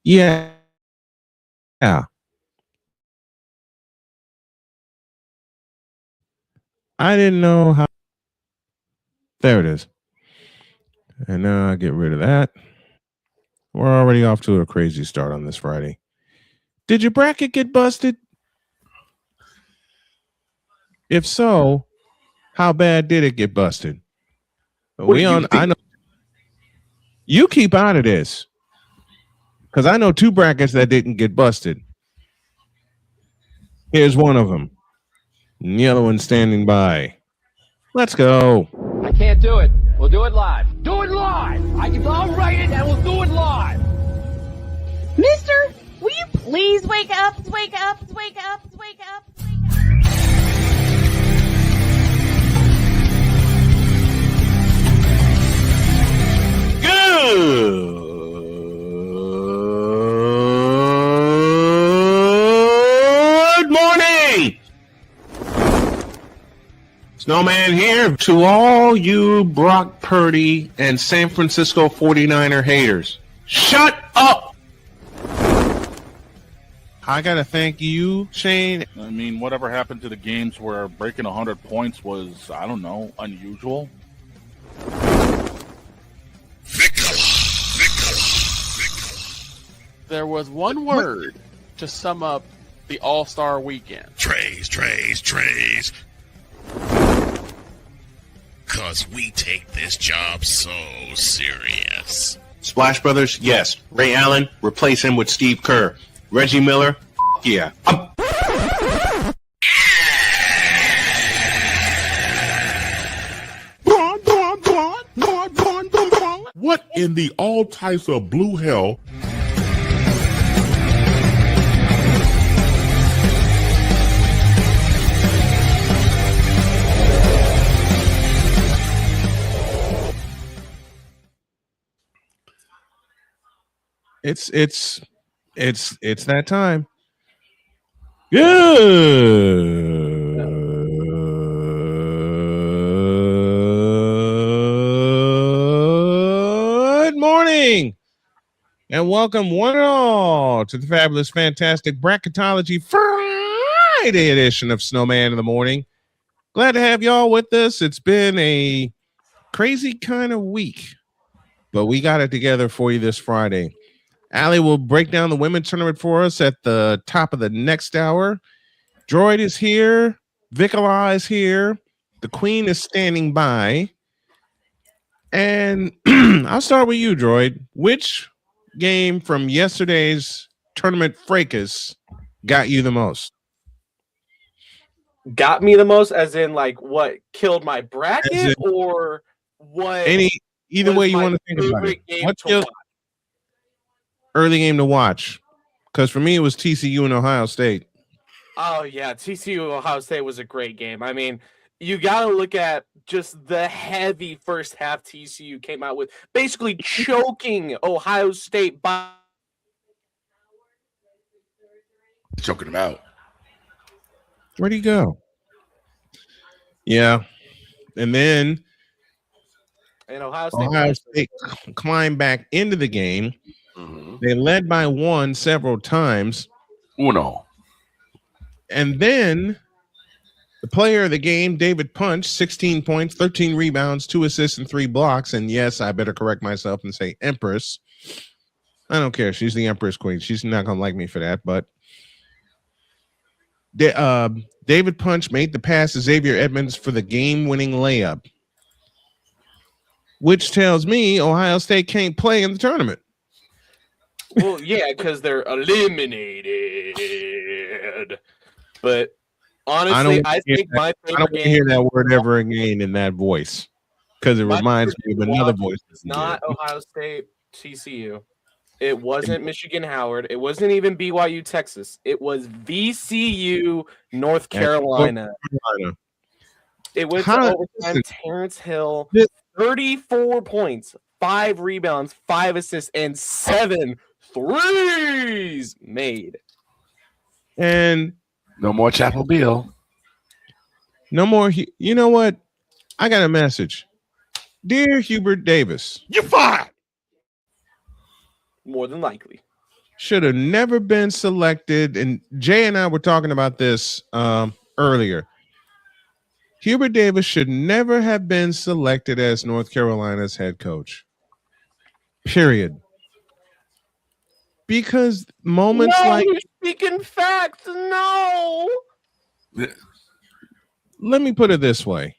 Yeah. Yeah. I didn't know how. There it is. And now I get rid of that. We're already off to a crazy start on this Friday. Did your bracket get busted? If so, how bad did it get busted? What do you think? I know you keep out of this because I know two brackets that didn't get busted. Here's one of them. And the other one standing by. Let's go. I can't do it. We'll do it live. Do it live. I'll write it and we'll do it live. Mister, will you please wake up, wake up, wake up, wake up, wake up? Good morning. Snowman here to all you Brock Purdy and San Francisco 49er haters. Shut up! I gotta thank you, Shane. I mean, whatever happened to the games where breaking 100 points was, I don't know, unusual? There was one word to sum up the All-Star weekend. Trays. Cause we take this job so serious. Splash Brothers, yes. Ray Allen, replace him with Steve Kerr. Reggie Miller, yeah. What in the all types of blue hell? It's that time. Good morning, and welcome one and all to the fabulous, fantastic Bracketology Friday edition of Snowman in the Morning. Glad to have y'all with us. It's been a crazy kind of week, but we got it together for you this Friday. Allie will break down the women's tournament for us at the top of the next hour. Droid is here. Vicala is here. The Queen is standing by. And I'll start with you, Droid. Which game from yesterday's tournament fracas got you the most? Got me the most, as in like what killed my bracket, or what? Either way you want to think about it. What's your early game to watch? Because for me, it was TCU and Ohio State. Oh, yeah. TCU Ohio State was a great game. I mean, you got to look at just the heavy first half TCU came out with, basically choking Ohio State by. Choking them out. Where'd he go? Yeah. And then Ohio State climbed back into the game. Mm-hmm. They led by one several times. Uno. And then the player of the game, David Punch, 16 points, 13 rebounds, 2 assists, and 3 blocks. And yes, I better correct myself and say Empress. I don't care. She's the Empress Queen. She's not going to like me for that. But David Punch made the pass to Xavier Edmonds for the game-winning layup, which tells me Ohio State can't play in the tournament. Well, yeah, because they're eliminated. But honestly, I think my favorite game. I don't want to hear that word ever again in that voice, because it reminds me of another voice. It's not Ohio State, TCU. It wasn't Michigan Howard. It wasn't even BYU Texas. It was VCU North Carolina. It went to overtime. Terrence Hill, 34 points, 5 rebounds, 5 assists, and 7 threes made. And no more Chapel Bill. No more. You know what? I got a message. Dear Hubert Davis, you're fired. More than likely. should have never been selected. And Jay and I were talking about this earlier. Hubert Davis should never have been selected as North Carolina's head coach. Period. Because moments like you're speaking facts. No. Let me put it this way.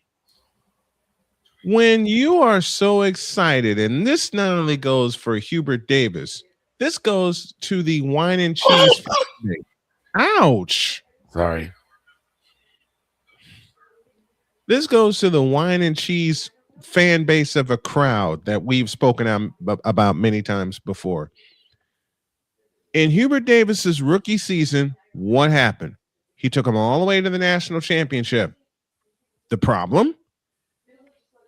When you are so excited, and this not only goes for Hubert Davis, this goes to the wine and cheese. Ouch. Sorry. This goes to the wine and cheese fan base of a crowd that we've spoken about many times before. In Hubert Davis's rookie season, what happened? He took them all the way to the national championship. The problem?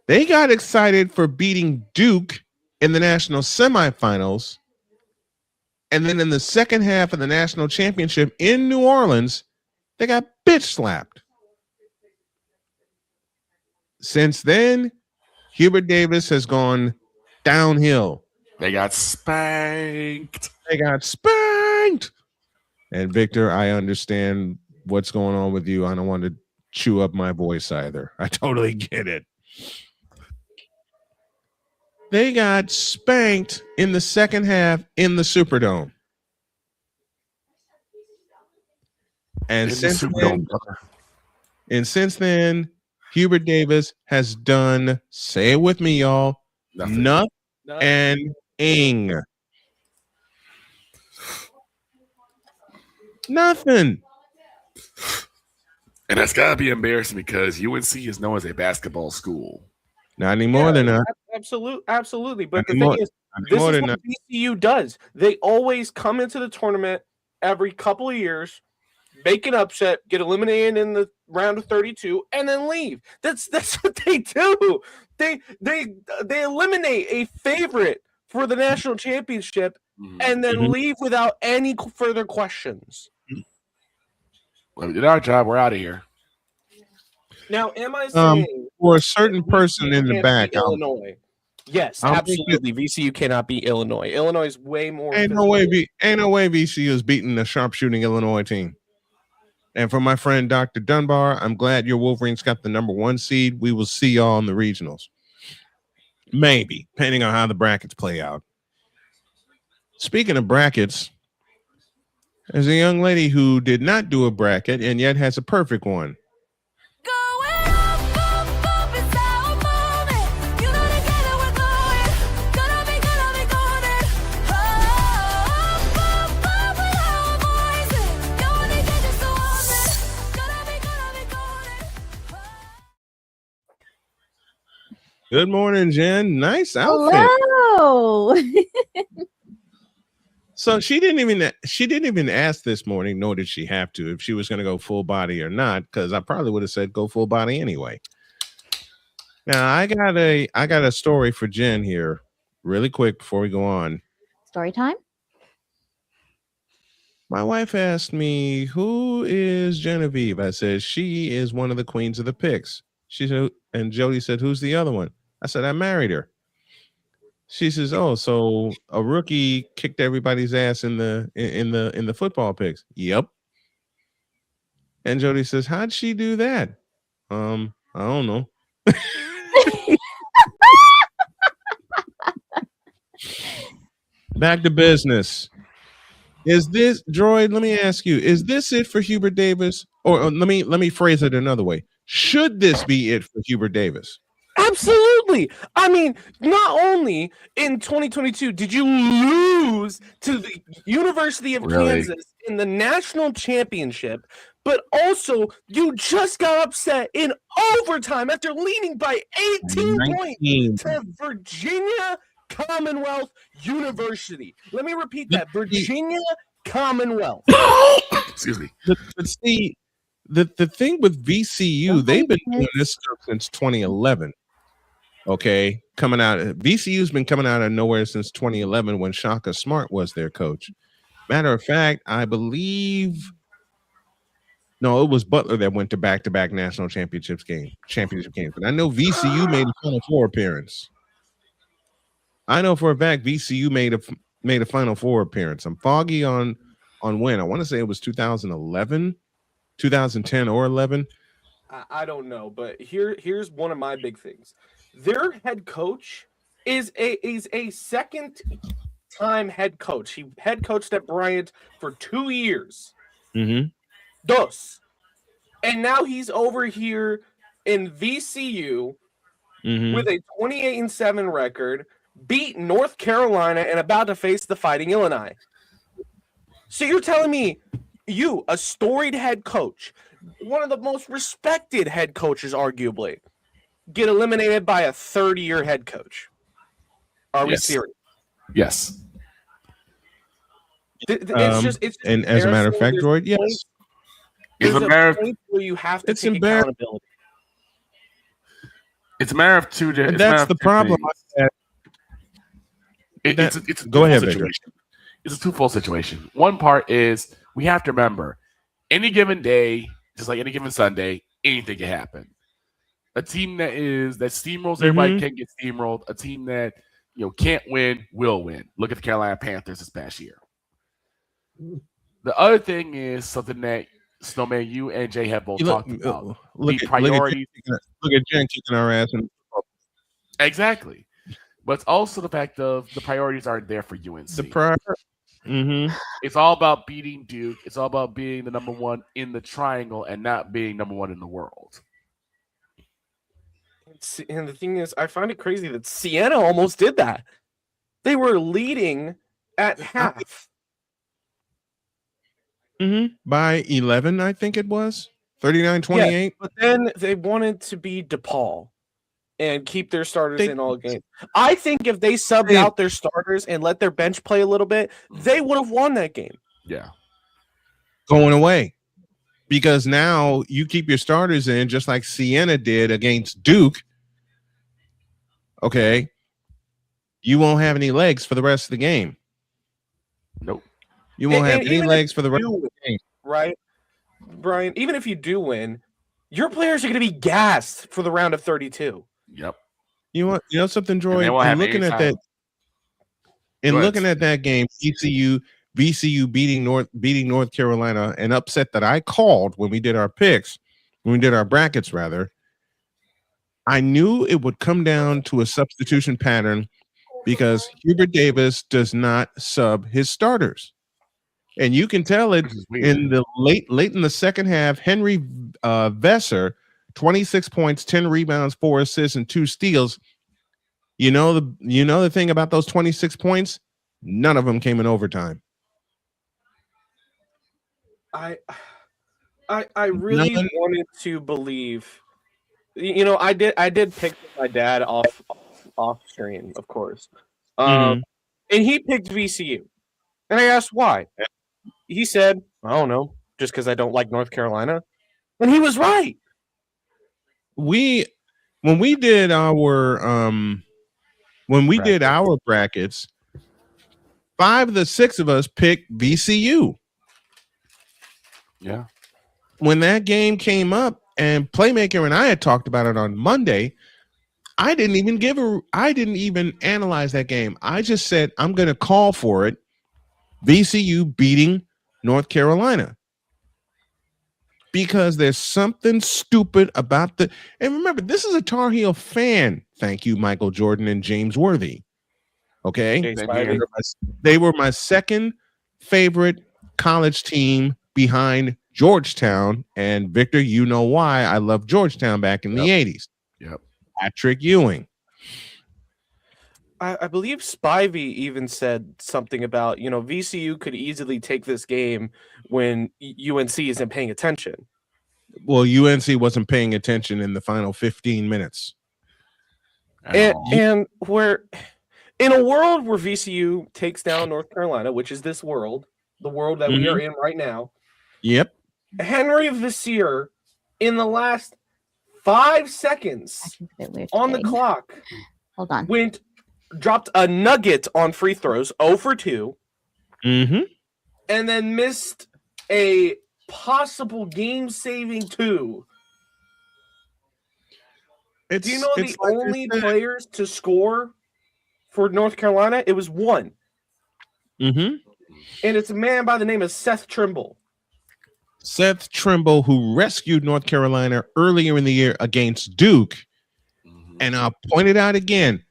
They got excited for beating Duke in the national semifinals. And then in the second half of the national championship in New Orleans, they got bitch slapped. Since then, Hubert Davis has gone downhill. They got spanked. And Victor, I understand what's going on with you. I don't want to chew up my voice either. I totally get it. They got spanked in the second half in the Superdome. And since then, Hubert Davis has done, say it with me, y'all, nothing. Nothing. And that's got to be embarrassing because UNC is known as a basketball school. Not anymore, they're not. Absolutely. But the thing is, this is what VCU does. They always come into the tournament every couple of years, make an upset, get eliminated in the round of 32, and then leave. That's what they do. They eliminate a favorite for the national championship and then leave without any further questions. Well, we did our job. We're out of here. Now, am I saying for a certain person in the back, Illinois? Yes, absolutely. VCU cannot beat Illinois. Illinois is way more. Ain't no way VCU is beating the sharpshooting Illinois team. And for my friend Dr. Dunbar, I'm glad your Wolverines got the number 1 seed. We will see y'all in the regionals. Maybe, depending on how the brackets play out. Speaking of brackets, there's a young lady who did not do a bracket and yet has a perfect one. Good morning, Jen. Nice outfit. Hello. So she didn't even ask this morning, nor did she have to, if she was going to go full body or not, because I probably would have said go full body anyway. Now I got a story for Jen here, really quick before we go on. Story time. My wife asked me, "Who is Genevieve?" I said, "She is one of the queens of the picks." She said, and Jody said, "Who's the other one?" I said, "I married her." She says, "Oh, so a rookie kicked everybody's ass in the football picks." Yep. And Jody says, "How'd she do that?" I don't know. Back to business. Is this, Droid? Let me ask you: is this it for Hubert Davis, or let me phrase it another way? Should this be it for Hubert Davis? Absolutely. I mean, not only in 2022 did you lose to the University of Kansas in the national championship, but also you just got upset in overtime after leading by 18 points to Virginia Commonwealth University. Let me repeat that. Virginia Commonwealth. Excuse me. But see, the thing with VCU, they've been doing this stuff since 2011. Okay, VCU's been coming out of nowhere since 2011 when Shaka Smart was their coach. Matter of fact, I believe, no, it was Butler that went to back-to-back national championship games. But I know VCU made a Final Four appearance. I know for a fact VCU made made a Final Four appearance. I'm foggy on when. I want to say it was 2011, 2010 or 11. I don't know, but here's one of my big things. Their head coach is a second time head coach. He head coached at Bryant for 2 years. Mm-hmm. Dos. And now he's over here in VCU with a 28-7 record, beat North Carolina, and about to face the Fighting Illini. So you're telling me you, a storied head coach, one of the most respected head coaches, arguably, get eliminated by a 30-year head coach? Are we serious? Yes. It's just and as a matter of fact, Droid, yes. There's a point where you have to take accountability. It's a matter of two different. And that's the problem. It's a go ahead, situation. It's a twofold situation. One part is we have to remember, any given day, just like any given Sunday, anything can happen. A team that steamrolls everybody can get steamrolled. A team that can't win will win. Look at the Carolina Panthers this past year. The other thing is something that Snowman, you and Jay have both talked about. The priorities. Look at Jen kicking our ass. Exactly. But it's also the fact of the priorities aren't there for UNC. It's all about beating Duke. It's all about being the number one in the triangle and not being number one in the world. And the thing is, I find it crazy that Siena almost did that. They were leading at half. By 11, I think it was 39-28. Yeah, but then they wanted to be DePaul and keep their starters in all games. I think if they subbed out their starters and let their bench play a little bit, they would have won that game. Yeah. Going away. Because now you keep your starters in just like Siena did against Duke. Okay. You won't have any legs for the rest of the game. Nope. You won't have any legs for the rest of the game. Right, Brian? Even if you do win, your players are going to be gassed for the round of 32. Yep. You know something, Droid? Looking at that game, VCU beating North Carolina, an upset that I called when we did our picks, when we did our brackets rather. I knew it would come down to a substitution pattern because Hubert Davis does not sub his starters. And you can tell it in the late in the second half. Henry Vesser, 26 points, 10 rebounds, 4 assists, and 2 steals. You know the thing about those 26 points? None of them came in overtime. I really wanted to believe. I did pick my dad off stream, of course. And he picked VCU. And I asked why. He said, I don't know, just because I don't like North Carolina. And he was right. When we did our brackets, 5 of the 6 of us picked VCU. Yeah. When that game came up and Playmaker and I had talked about it on Monday, I didn't even analyze that game. I just said I'm going to call for it. VCU beating North Carolina. Because there's something stupid about and remember, this is a Tar Heel fan. Thank you, Michael Jordan and James Worthy. Okay. They were my second favorite college team behind Georgetown. And Victor, you know why I love Georgetown back in the 80s. Yep. Patrick Ewing. I believe Spivey even said something about, VCU could easily take this game when UNC isn't paying attention. Well, UNC wasn't paying attention in the final 15 minutes. And where in a world where VCU takes down North Carolina, which is this world, the world that we are in right now. Yep. Henry Visier in the last 5 seconds on the clock. Hold on. Dropped a nugget on free throws, 0 for 2, and then missed a possible game-saving 2. Do you know the only players to score for North Carolina? It was 1. Mm-hmm. And it's a man by the name of Seth Trimble. Seth Trimble, who rescued North Carolina earlier in the year against Duke. And I'll point it out again.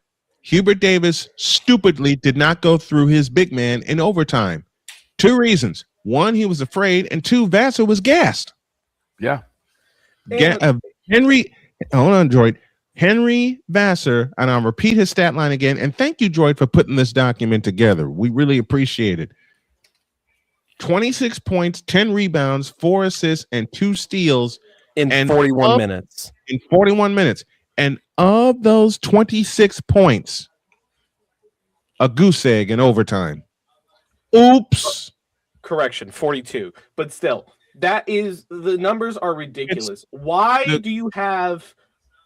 Hubert Davis stupidly did not go through his big man in overtime. 2 reasons. 1, he was afraid, and 2, Vassar was gassed. Yeah. Henry, hold on, Droid. Henry Vassar, and I'll repeat his stat line again. And thank you, Droid, for putting this document together. We really appreciate it. 26 points, 10 rebounds, 4 assists, and 2 steals in 41 minutes. In 41 minutes. And of those 26 points, a goose egg in overtime. Oops. Correction, 42. But still, the numbers are ridiculous. Why do you have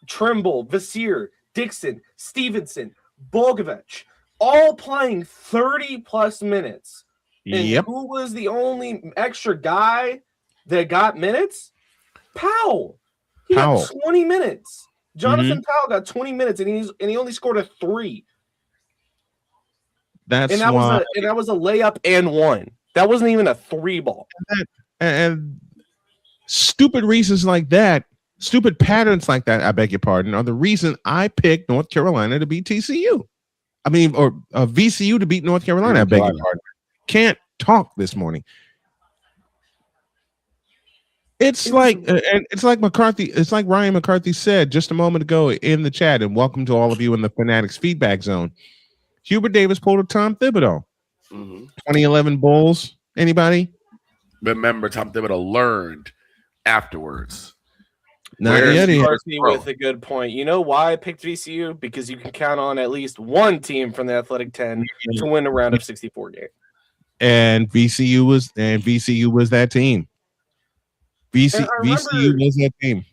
Trimble, Vassir, Dixon, Stevenson, Bogovic all playing 30-plus minutes? And who was the only extra guy that got minutes? Powell. He got 20 minutes. Jonathan Powell got 20 minutes, and he only scored a 3. That was a layup and 1. That wasn't even a 3 ball. And stupid reasons like that, stupid patterns like that, I beg your pardon, are the reason I picked North Carolina to beat TCU. I mean, or VCU to beat North Carolina. I beg your pardon. Can't talk this morning. It's like McCarthy. It's like Ryan McCarthy said just a moment ago in the chat. And welcome to all of you in the Fanatics feedback zone. Hubert Davis pulled a Tom Thibodeau. 2011 Bulls. Anybody? Remember, Tom Thibodeau learned afterwards. McCarthy with a good point. You know why I picked VCU? Because you can count on at least one team from the Athletic 10 to win a round of 64 game. And VCU was that team. VCU was that team.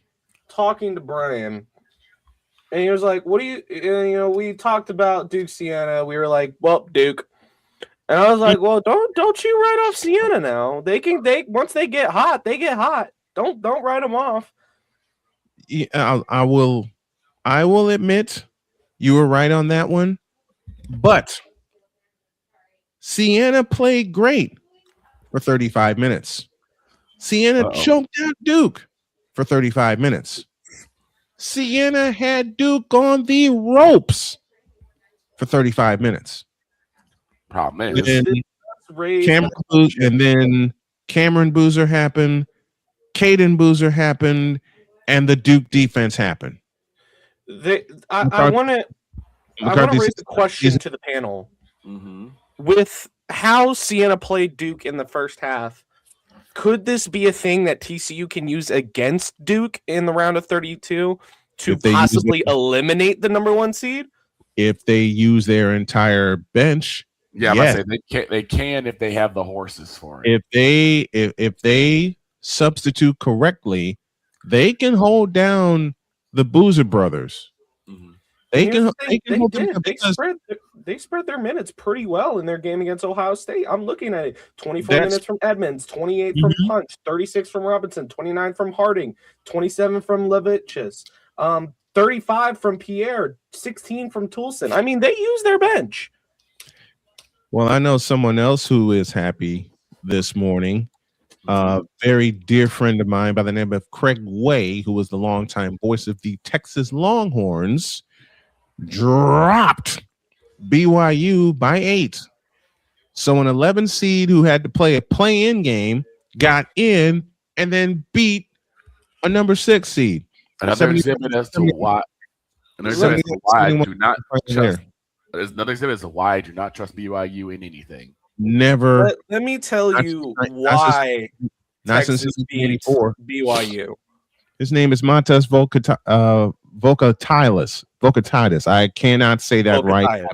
Talking to Brian, and he was like, "What do you?" We talked about Duke Siena. We were like, "Well, Duke," and I was like, "Well, don't you write off Siena now? They once they get hot, they get hot. Don't write them off." Yeah, I will admit you were right on that one, but Siena played great for 35 minutes. Siena choked out Duke for 35 minutes. Siena had Duke on the ropes for 35 minutes. Problem is, and then Cameron Boozer happened, Caden Boozer happened, and the Duke defense happened. I want to raise the question to the panel. With how Siena played Duke in the first half, could this be a thing that TCU can use against Duke in the round of 32 to possibly eliminate the number 1 seed? If they use their entire bench, yes. They can if they have the horses for it. If they substitute correctly, they can hold down the Boozer brothers. They spread their minutes pretty well in their game against Ohio State. I'm looking at it. 24 minutes from Edmonds, 28 from Punch, 36 from Robinson, 29 from Harding, 27 from Levitchus, 35 from Pierre, 16 from Toulson. I mean, they use their bench. Well, I know someone else who is happy this morning. Very dear friend of mine by the name of Craig Way, who was the longtime voice of the Texas Longhorns, dropped BYU by 8. So an 11 seed who had to play a play-in game got in and then beat a number 6 seed. Another exhibit as to why I do not trust. There's another exhibit as to why I do not trust BYU in anything. Never. Let me tell you why Texas beat BYU. His name is Montes Vocatitis. I cannot say that right.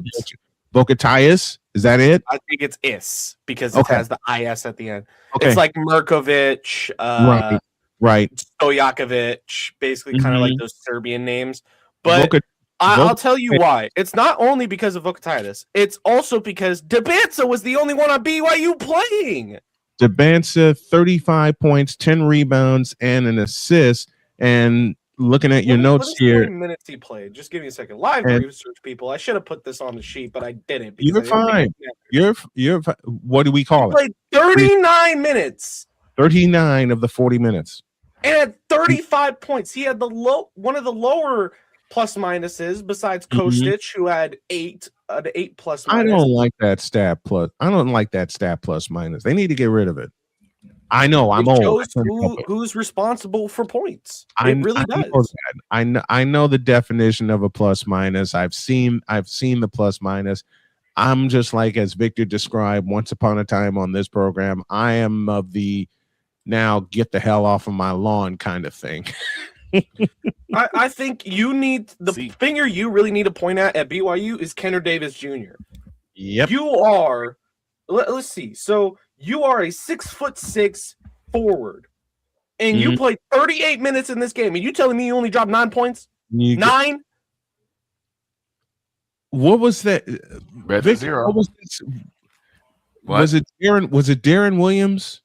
Vocatitis? Is that it? I think it's is because it has the IS at the end. Okay. It's like Merkovic, right. Stojakovic, basically kind of like those Serbian names. But I'll tell you why. It's not only because of Vocatitis. It's also because Debanza was the only one on BYU playing. Debanza, 35 points, 10 rebounds, and an assist. And looking at your notes what is here. how many minutes he played? Just give me a second. Live research, people. I should have put this on the sheet, but I didn't. You're fine. You're what do we call it? Played 39 minutes. 39 of the 40 minutes. And had 35 points. He had one of the lower plus minuses besides Kostic, who had 8 plus minus. I don't like that stat plus. I don't like that stat plus minus. They need to get rid of it. I know I'm old. Who's responsible for points? It really does. I know the definition of a plus minus. I've seen the plus minus. I'm just like, as Victor described once upon a time on this program, I am of the now get the hell off of my lawn kind of thing. I think you need the finger you really need to point at BYU is Kenner Davis Jr. Yep. You are, let's see. So you are a 6'6" forward, and you played 38 minutes in this game, and you telling me you only dropped 9 points? 9? What was that? Victor, 0. What was this? Was it Darren? Was it Darren Williams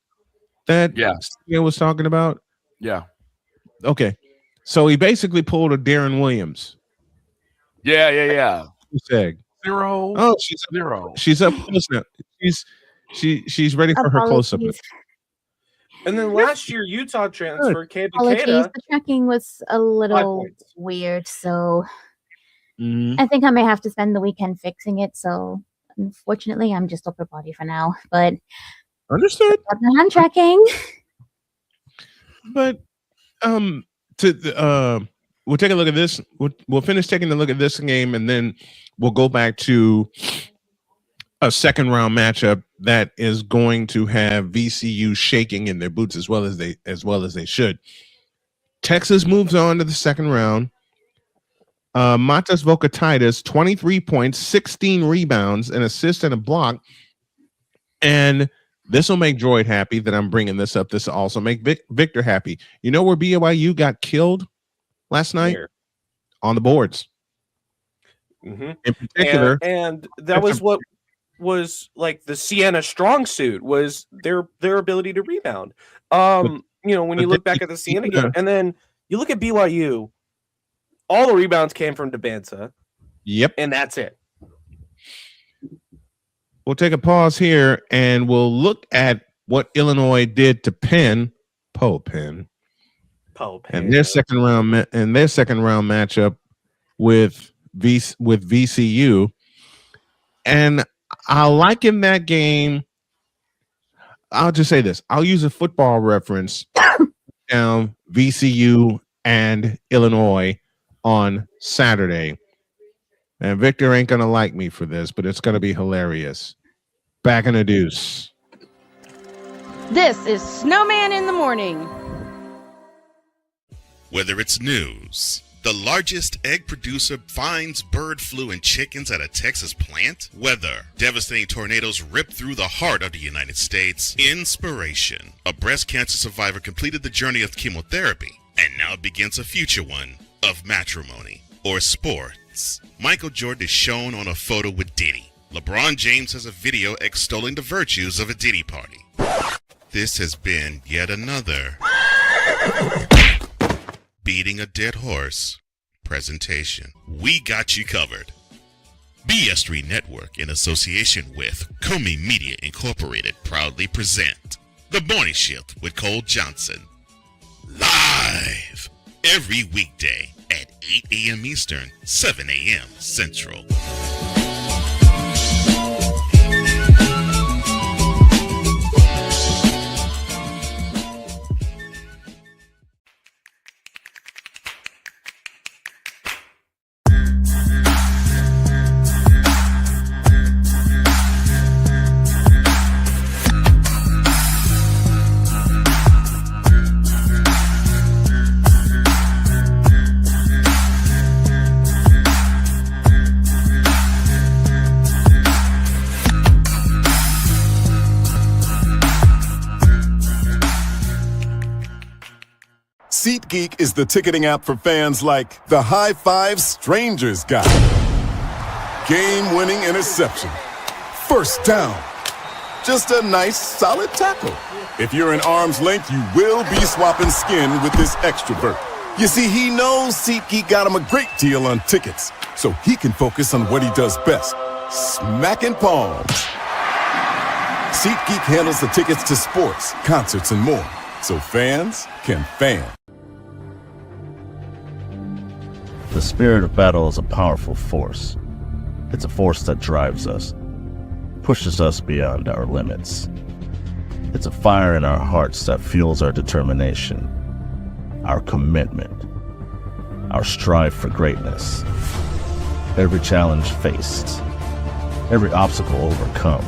that was talking about? Yeah. Okay. So he basically pulled a Darren Williams. Yeah. He said 0. Oh, she's 0. She's up close now. She's ready for her close up. And then last year, Utah transfer Apologies, the tracking was a little weird, so I think I may have to spend the weekend fixing it. So unfortunately, I'm just upper body for now. But understood. I'm tracking. But we'll take a look at this. We'll finish taking a look at this game, and then we'll go back to a second round matchup that is going to have VCU shaking in their boots as well as they should. Texas moves on to the second round. Matas Vokatitis, 23 points, 16 rebounds, an assist and a block. And this will make Droid happy that I'm bringing this up. This will also make Victor happy. You know where BYU got killed last night? Where? On the boards. In particular. And that was what was like the Sienna strong suit was their ability to rebound. When you look back at the Sienna game, and then you look at BYU, all the rebounds came from Debanza. Yep. And that's it. We'll take a pause here and we'll look at what Illinois did to Poe Penn. And their second round matchup with VCU. And I liken that game. I'll just say this. I'll use a football reference down VCU and Illinois on Saturday. And Victor ain't going to like me for this, but it's going to be hilarious. Back in the deuce. This is Snowman in the Morning. Whether it's news, the largest egg producer finds bird flu in chickens at a Texas plant, weather, devastating tornadoes rip through the heart of the United States, inspiration, a breast cancer survivor completed the journey of chemotherapy, and now begins a future one of matrimony or sports. Michael Jordan is shown on a photo with Diddy. LeBron James has a video extolling the virtues of a Diddy party. This has been yet another beating a dead horse presentation. We got you covered. BS3 Network, in association with Comey Media Incorporated, proudly present The Morning Shift with Cole Johnson. Live every weekday at 8 a.m. Eastern, 7 a.m. Central. SeatGeek is the ticketing app for fans like the high five strangers got. Game-winning interception. First down. Just a nice, solid tackle. If you're in arm's length, you will be swapping skin with this extrovert. You see, he knows SeatGeek got him a great deal on tickets, so he can focus on what he does best, smacking palms. SeatGeek handles the tickets to sports, concerts, and more, so fans can fan. The spirit of battle is a powerful force. It's a force that drives us, pushes us beyond our limits. It's a fire in our hearts that fuels our determination, our commitment, our strive for greatness. Every challenge faced, every obstacle overcome,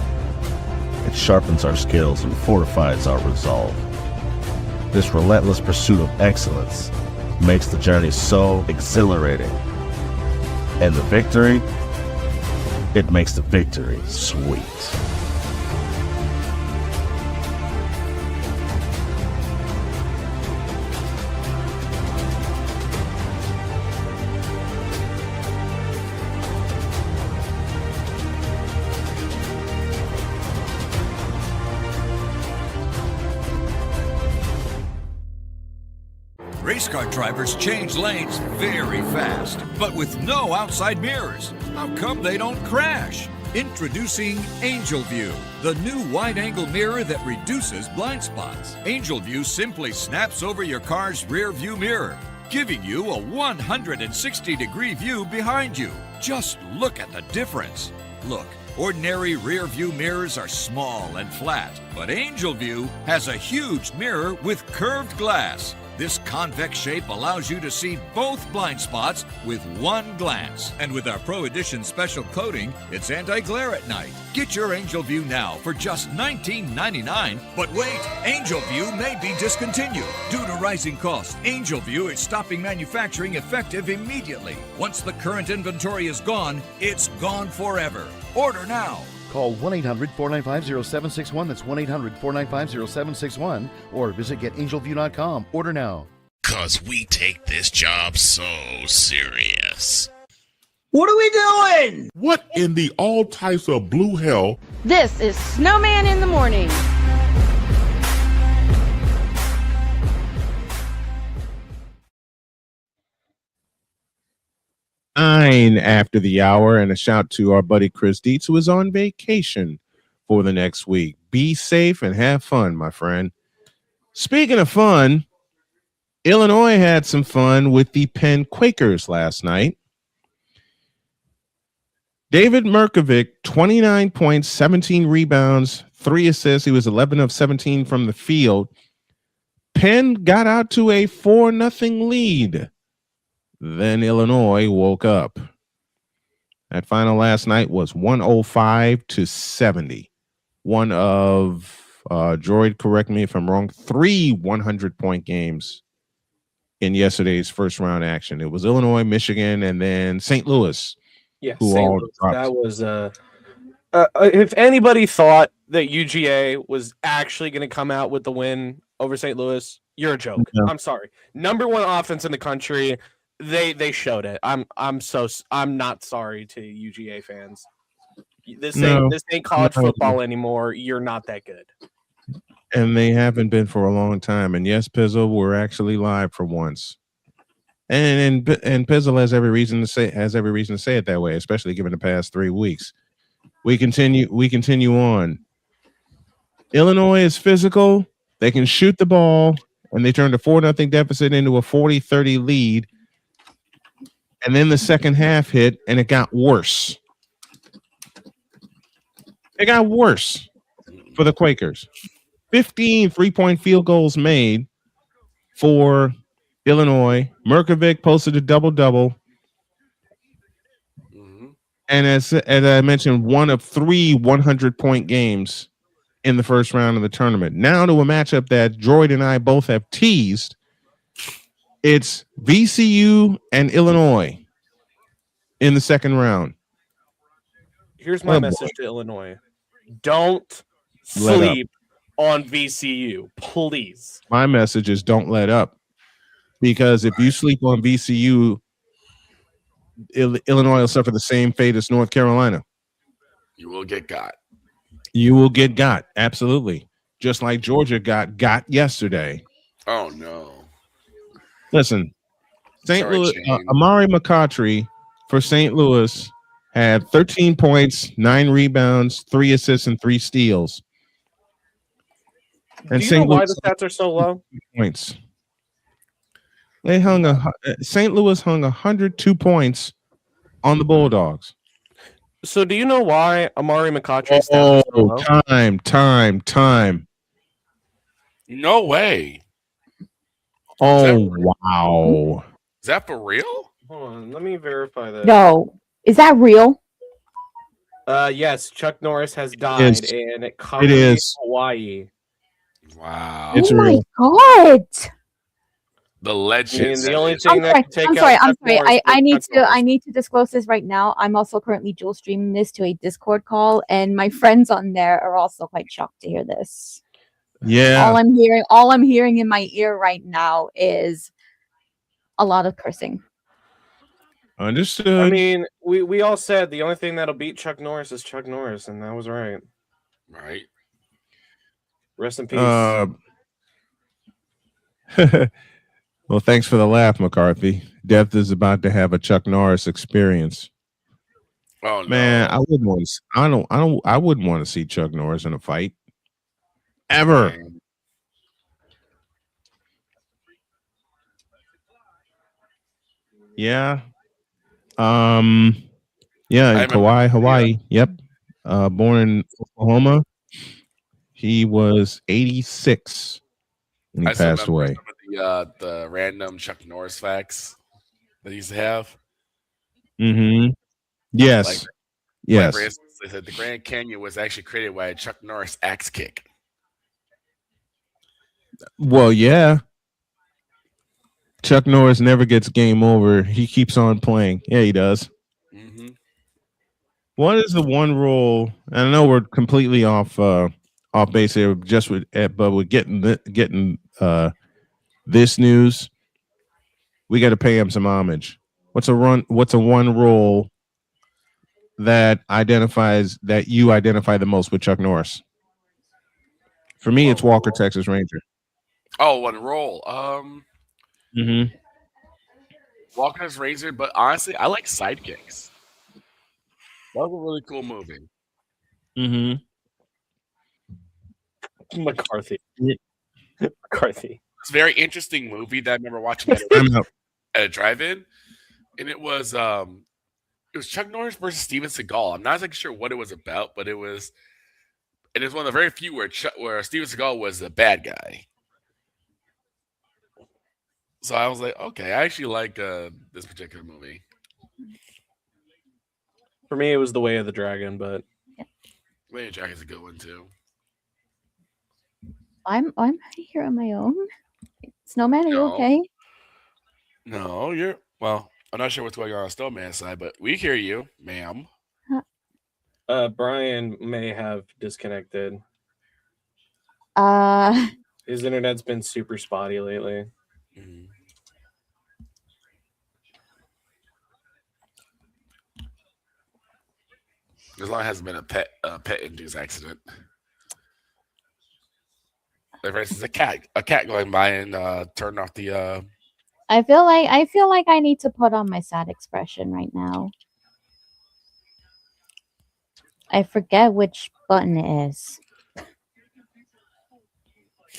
it sharpens our skills and fortifies our resolve. This relentless pursuit of excellence makes the journey so exhilarating. And the victory, it makes the victory sweet. Race car drivers change lanes very fast, but with no outside mirrors. How come they don't crash? Introducing Angel View, the new wide-angle mirror that reduces blind spots. Angel View simply snaps over your car's rear view mirror, giving you a 160-degree view behind you. Just look at the difference. Look, ordinary rear view mirrors are small and flat, but Angel View has a huge mirror with curved glass. This convex shape allows you to see both blind spots with one glance. And with our Pro Edition special coating, it's anti-glare at night. Get your Angel View now for just $19.99. But wait, Angel View may be discontinued. Due to rising costs, Angel View is stopping manufacturing effective immediately. Once the current inventory is gone, it's gone forever. Order now. Call 1-800-495-0761. That's 1-800-495-0761. Or visit getangelview.com. Order now. 'Cause we take this job so serious. What are we doing? What in the all types of blue hell? This is Snowman in the Morning. After the hour, and a shout to our buddy Chris Dietz, who is on vacation for the next week. Be safe and have fun, my friend. Speaking of fun, Illinois had some fun with the Penn Quakers last night. David Merkovic, 29 points, 17 rebounds, 3 assists. He was 11 of 17 from the field. Penn got out to a 4-0 lead. Then Illinois woke up. That final last night was 105-70. One of, Droid, correct me if I'm wrong, 3 100-point games in yesterday's first round action. It was Illinois, Michigan, and then St. Louis. Yeah, St. Louis. That was if anybody thought that UGA was actually going to come out with the win over St. Louis, you're a joke. Yeah. I'm sorry. Number 1 offense in the country. They showed it. I'm not sorry to UGA fans. This ain't college football anymore. You're not that good. And they haven't been for a long time. And yes, Pizzle, we're actually live for once. And Pizzle has every reason to say it that way, especially given the past 3 weeks. We continue on. Illinois is physical. They can shoot the ball, and they turned a 4-0 deficit into a 40-30 lead. And then the second half hit, and it got worse. It got worse for the Quakers. 15 3-point field goals made for Illinois. Merkovic posted a double-double. And as I mentioned, one of 3 100-point games in the first round of the tournament. Now to a matchup that Droid and I both have teased. It's VCU and Illinois in the second round. Here's my message to Illinois. Don't sleep on VCU, please. My message is don't let up. Because if you sleep on VCU, Illinois will suffer the same fate as North Carolina. You will get got. You will get got. Absolutely. Just like Georgia got yesterday. Oh, no. Listen, St. Louis, Amari McCautry for St. Louis had 13 points, 9 rebounds, 3 assists, and 3 steals. And Do you know why the stats are so low? Points. They St. Louis hung 102 points on the Bulldogs. So do you know why Amari McCautry's stats are so low? Time. No way. Wow. Is that for real? Hold on, let me verify that. No, is that real? Yes, Chuck Norris has died, and it covered in Hawaii. Wow. It's real. My God. The legend. I mean, the only thing I'm sorry. I need to disclose this right now. I'm also currently dual streaming this to a Discord call, and my friends on there are also quite shocked to hear this. Yeah. All I'm hearing in my ear right now is a lot of cursing. Understood. I mean, we all said the only thing that'll beat Chuck Norris is Chuck Norris, and that was right. Right. Rest in peace. Well, thanks for the laugh, McCarthy. Death is about to have a Chuck Norris experience. Oh man, I wouldn't want to see Chuck Norris in a fight ever. Man. Yeah. Yeah, in Kauai, Hawaii. Yep. Born in Oklahoma. He was 86 when he passed away. The random Chuck Norris facts that he used to have. Mm-hmm. Yes. Like for instance, they said the Grand Canyon was actually created by a Chuck Norris axe kick. Well, yeah. Chuck Norris never gets game over. He keeps on playing. Yeah, he does. Mm-hmm. What is the one rule? And I know we're completely off base here, but we're getting this news. We got to pay him some homage. What's a one rule that you identify the most with Chuck Norris? For me, it's Walker, Texas Ranger. Oh, one roll. Mm-hmm. Walker's Razor, but honestly, I like Sidekicks. That was a really cool movie. Mm-hmm. McCarthy. It's a very interesting movie that I remember watching at a drive-in, and it was Chuck Norris versus Steven Seagal. I'm not exactly sure what it was about, but it was one of the very few where Steven Seagal was the bad guy. So I was like, okay, I actually like this particular movie. For me, it was The Way of the Dragon, but Way of the Dragon's a good one too. I'm here on my own. Snowman, are you okay? No, I'm not sure what's going on Snowman's side, but we hear you, ma'am. Brian may have disconnected. His internet's been super spotty lately. Mm-hmm. As long as it hasn't been a pet-induced accident. Like, for instance, a cat going by and turned off the. I feel like I need to put on my sad expression right now. I forget which button it is.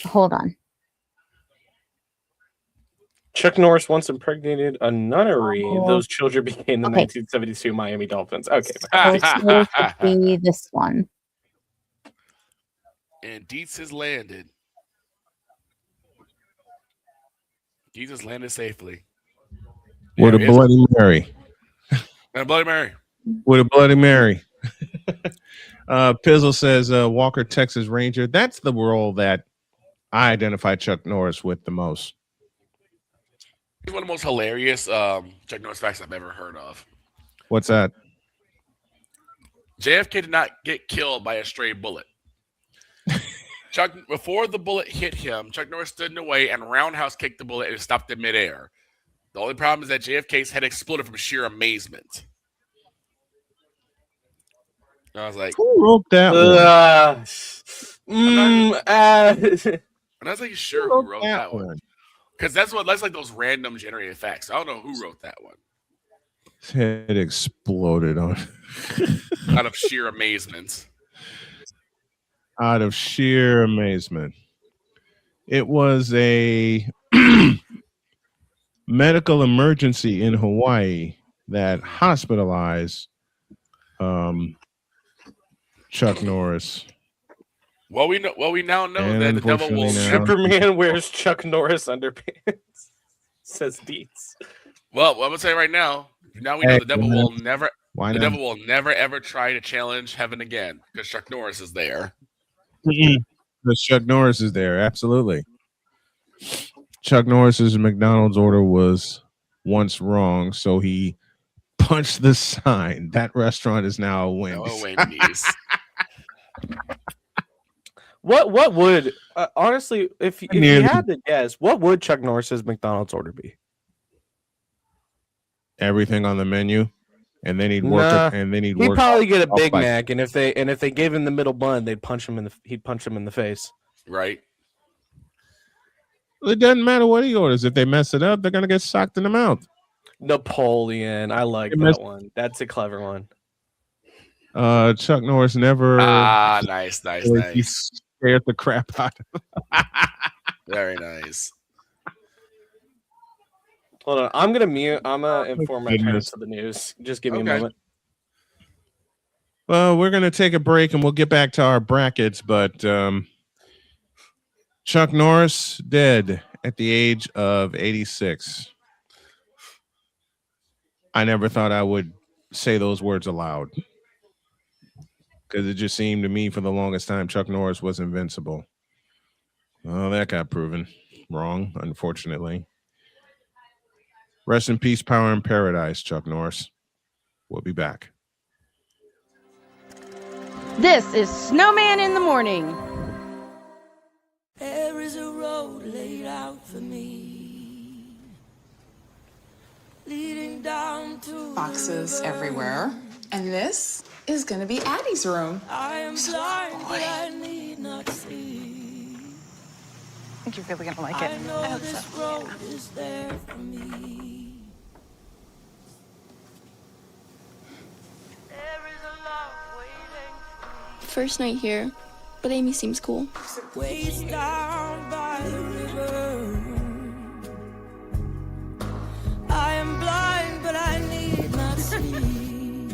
Hold on. Chuck Norris once impregnated a nunnery. Those children became the 1972 Miami Dolphins. Okay. Be this one. And Dietz has landed. Jesus landed safely. With a Bloody Mary. And a Bloody Mary. With a Bloody Mary. Pizzle says Walker, Texas Ranger. That's the role that I identify Chuck Norris with the most. He's one of the most hilarious Chuck Norris facts I've ever heard of. What's that? JFK did not get killed by a stray bullet. Before the bullet hit him, Chuck Norris stood in the way and roundhouse kicked the bullet and stopped in midair. The only problem is that JFK's head exploded from sheer amazement. And I was like, who wrote that one? I'm not exactly sure who wrote that one. Because that's like those random generated facts. I don't know who wrote that one. His head exploded on Out of sheer amazement. Out of sheer amazement. It was a medical emergency in Hawaii that hospitalized Chuck Norris. Well, we now know And that the devil will Superman wears Chuck Norris underpants. Says Deets. Well, I'm gonna say right now. Now we know the devil will never. Why the not? devil will never ever try to challenge heaven again because Chuck Norris is there. Because Chuck Norris is there, absolutely. Chuck Norris's McDonald's order was once wrong, so he punched the sign. That restaurant is now a Wendy's. Wendy's. What would honestly, if you had to guess, what would Chuck Norris's McDonald's order be? Everything on the menu, and then he'd work it, and then he'd probably get a Big Mac, and if they gave him the middle bun, he'd punch him in the face. Right. It doesn't matter what he orders. If they mess it up, they're gonna get socked in the mouth. Napoleon, I like that one. That's a clever one. Chuck Norris never. Nice. He scared the crap out of him. Very nice. Hold on, I'm gonna mute. I'm gonna inform my parents of the news. Just give me a moment. Well, we're gonna take a break and we'll get back to our brackets, but Chuck Norris dead at the age of 86. I never thought I would say those words aloud because it just seemed to me for the longest time Chuck Norris was invincible. Well, that got proven wrong, unfortunately. Rest in peace, power in paradise, Chuck Norris. We'll be back. This is Snowman in the Morning. There is a road laid out for me, leading down to boxes everywhere. And this is going to be Addie's room. I am blind, but I need not see. I think you're really going to like it. I know this road is there for me. First night here, but Amy seems cool. Waist down by the river. I am blind, but I need not see.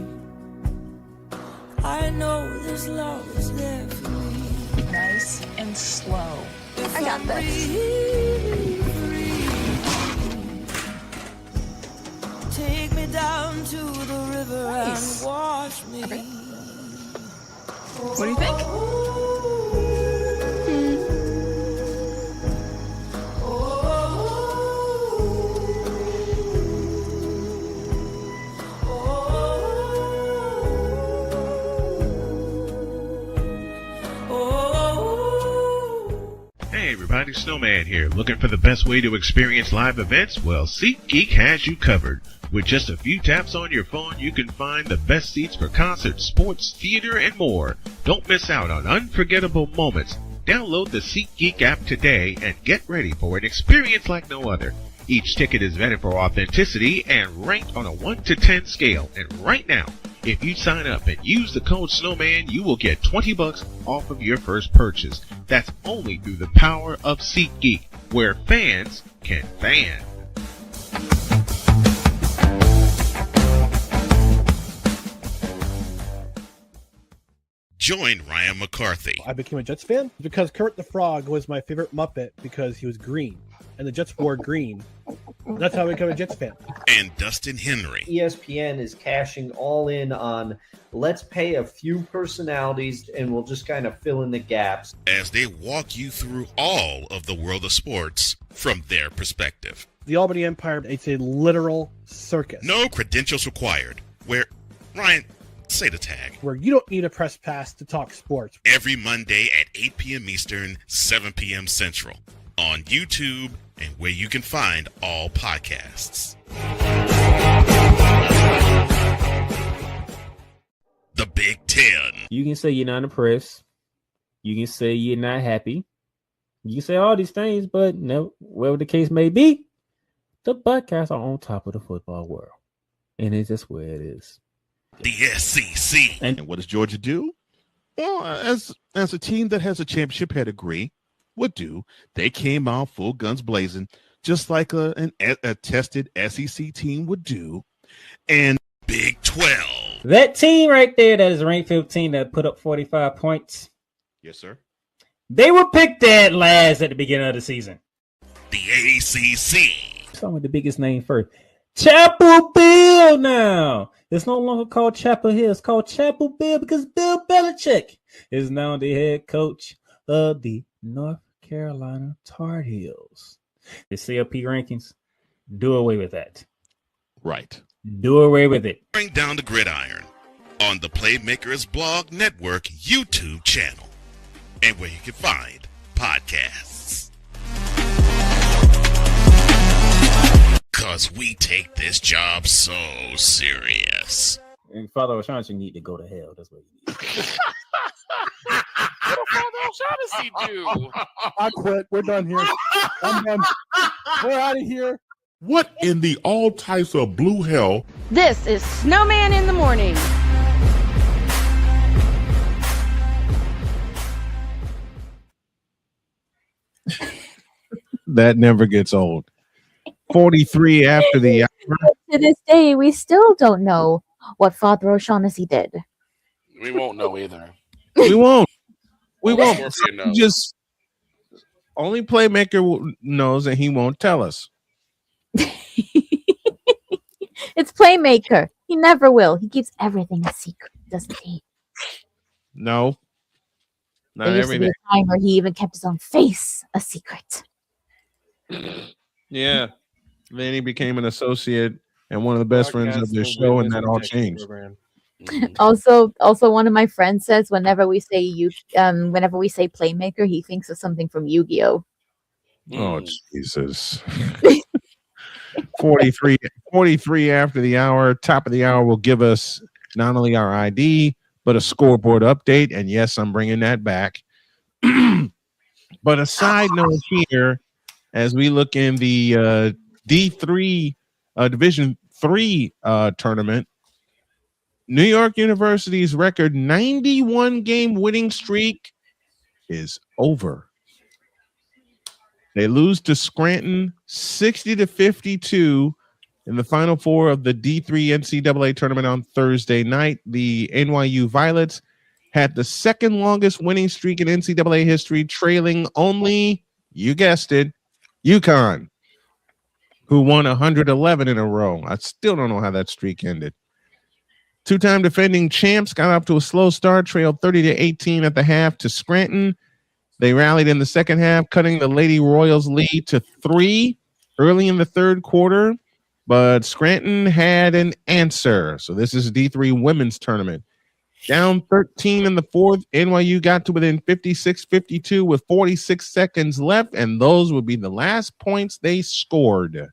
I know this love is there for me. Nice and slow. If I got I'm this. free, take me down to the river Nice. and wash me. Okay. What do you think? Hey everybody, Snowman here. Looking for the best way to experience live events? Well, SeatGeek has you covered. With just a few taps on your phone, you can find the best seats for concerts, sports, theater, and more. Don't miss out on unforgettable moments. Download the SeatGeek app today and get ready for an experience like no other. Each ticket is vetted for authenticity and ranked on a 1 to 10 scale. And right now, if you sign up and use the code Snowman, you will get $20 off of your first purchase. That's only through the power of SeatGeek, where fans can fan. Join Ryan McCarthy. I became a Jets fan because Kermit the Frog was my favorite Muppet because he was green, and the Jets wore green. That's how I became a Jets fan. And Dustin Henry. ESPN is cashing all in on let's pay a few personalities and we'll just kind of fill in the gaps. As they walk you through all of the world of sports from their perspective. The Albany Empire, it's a literal circus. No credentials required. Where, Ryan, say the tag. Where you don't need a press pass to talk sports. Every Monday at 8 p.m. Eastern, 7 p.m. Central. On YouTube and where you can find all podcasts. The Big Ten. You can say you're not impressed. You can say you're not happy. You say all these things, but no, whatever the case may be, the Buckeyes are on top of the football world. And it's just where it is. The SEC. And what does Georgia do? Well, as a team that has a championship pedigree would do, they came out full guns blazing, just like a tested SEC team would do. And Big 12. That team right there that is ranked 15 that put up 45 points. Yes, sir. They were picked dead last at the beginning of the season. The ACC. Start with the biggest name first. Chapel Hill now. It's no longer called Chapel Hill. It's called Chapel Hill because Bill Belichick is now the head coach of the North Carolina Tar Heels. The CLP rankings, do away with that. Right. Do away with it. Bring down the gridiron on the Playmakers Blog Network YouTube channel and where you can find podcasts. Because we take this job so serious. And Father O'Shaughnessy need to go to hell. That's what he needs. What did Father O'Shaughnessy do? I quit. We're done here. I'm done. We're out of here. What in the all types of blue hell? This is Snowman in the Morning. That never gets old. 43 after the hour. To this day, we still don't know what Father O'Shaughnessy did. We won't know either. We won't. We Only won't. Scorpion knows. Just only Playmaker knows, and he won't tell us. It's Playmaker. He never will. He keeps everything a secret, doesn't he? No. Not There used to be everything. a time where he even kept his own face a secret. Yeah. Then he became an associate and one of the best friends of this show, and that all changed. Also, one of my friends says whenever we say Playmaker, he thinks of something from Yu-Gi-Oh. Oh, Jesus. 43 after the hour. Top of the hour will give us not only our ID, but a scoreboard update. And yes, I'm bringing that back. But a side note here, as we look in the D3 Division 3 tournament, New York University's record 91 game winning streak is over. They lose to Scranton 60-52 in the Final Four of the D3 NCAA tournament on Thursday night. The NYU Violets had the second longest winning streak in NCAA history, trailing only, you guessed it, UConn, who won 111 in a row. I still don't know how that streak ended. Two-time defending champs got off to a slow start, trailed 30-18 at the half to Scranton. They rallied in the second half, cutting the Lady Royals lead to 3 early in the third quarter, but Scranton had an answer. So this is D3 women's tournament. Down 13 in the fourth, NYU got to within 56-52 with 46 seconds left, and those would be the last points they scored.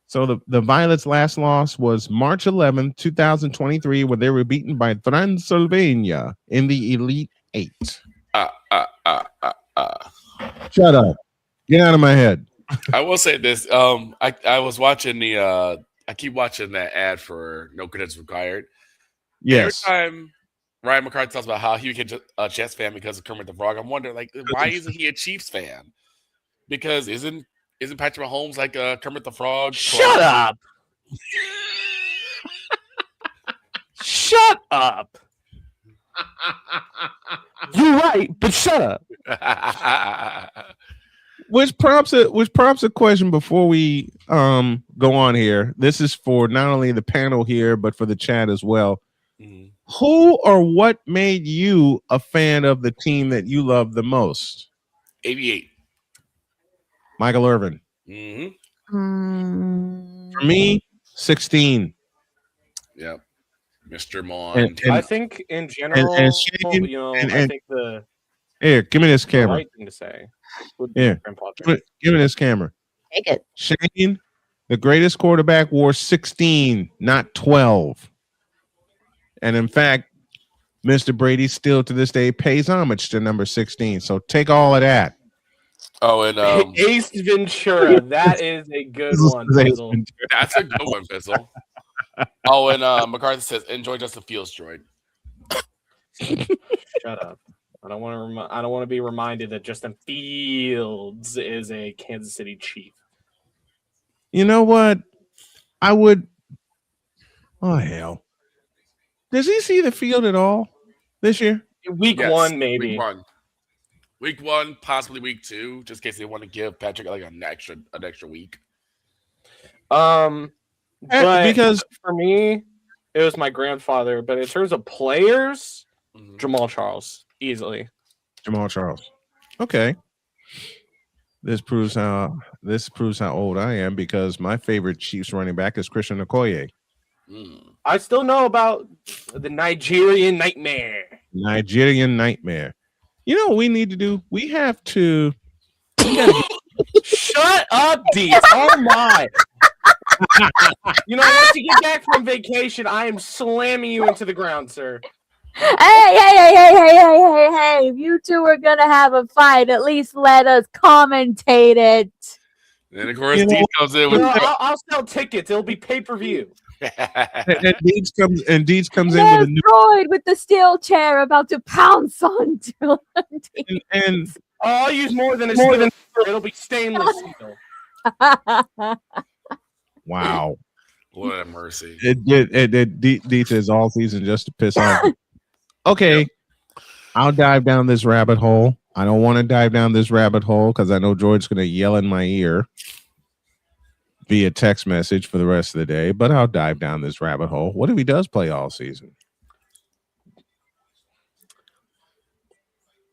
So the Violets' last loss was March 11, 2023, where they were beaten by Transylvania in the Elite Eight. Shut up. Get out of my head. I will say this. I was watching I keep watching that ad for No Credentials Required. Yes. Every time Ryan McCarthy talks about how he became a Jets fan because of Kermit the Frog, I'm wondering, like, why isn't he a Chiefs fan? Because isn't Patrick Mahomes like Kermit the Frog? Shut up. Shut up. You're right, but shut up. Which prompts a question before we go on here. This is for not only the panel here, but for the chat as well. Mm-hmm. Who or what made you a fan of the team that you love the most? 88. Michael Irvin. Mm-hmm. For me, 16. Yep. Mr. Mond. I think in general, and Shane, I think the here, give me this camera. right thing to say would be Here, Grandpa. give me this camera. Take it. Shane, the greatest quarterback, wore 16, not 12. And in fact, Mr. Brady still to this day pays homage to number 16. So take all of that. Oh, and Ace Ventura. That is a good one, Fizzle. That's a good one, Fizzle. Oh, and McCarthy says, "Enjoy Justin Fields, droid." Shut up. I don't want to be reminded that Justin Fields is a Kansas City Chief. You know what? I would. Oh hell! Does he see the field at all this year? Week one, maybe. Week one, possibly week two, just in case they want to give Patrick like an extra week. But because for me, it was my grandfather. But in terms of players, Jamal Charles, easily. Jamal Charles. Okay. This proves how old I am because my favorite Chiefs running back is Christian Okoye. I still know about the Nigerian Nightmare. You know what we need to do? We have to. Shut up, Deez. Oh my. You know, once you get back from vacation, I am slamming you into the ground, sir. Hey. If you two are going to have a fight, at least let us commentate it. And of course, Deez comes in with. I'll sell tickets. It'll be pay-per-view. and Deeds comes in with a new droid with the steel chair about to pounce on Dylan. and I'll use more than a steel. It'll be stainless steel. Wow. What a mercy. Deeds is all season just to piss off. Okay. I'll dive down this rabbit hole. I don't want to dive down this rabbit hole because I know George's going to yell in my ear via text message for the rest of the day, but I'll dive down this rabbit hole. What if he does play all season?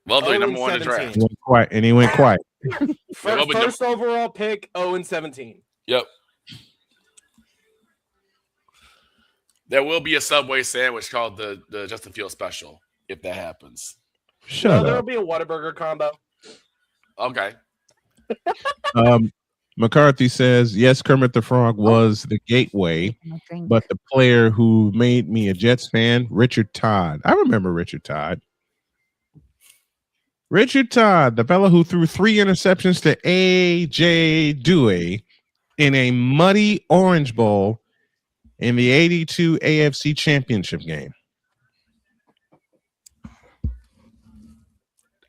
Well, doing number one in the draft. He went quiet. First overall pick, 0-17. Yep. There will be a Subway sandwich called the Justin Fields special if that happens. Shut up. There'll be a Whataburger combo. Okay. McCarthy says, yes, Kermit the Frog was the gateway, but the player who made me a Jets fan, Richard Todd. I remember Richard Todd. Richard Todd, the fellow who threw 3 interceptions to A.J. Dewey in a muddy Orange Bowl in the 82 AFC Championship game.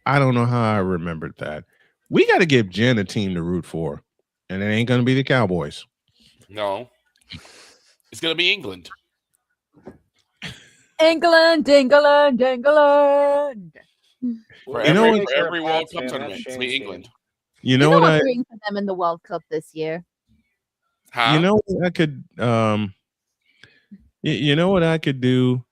I don't know how I remembered that. We got to give Jen a team to root for. And it ain't going to be the Cowboys. No. It's going to be England. England. For every World Cup tournament, it's going to be England. You know what I'm rooting for them in the World Cup this year. Huh? You know what I could you know what I could do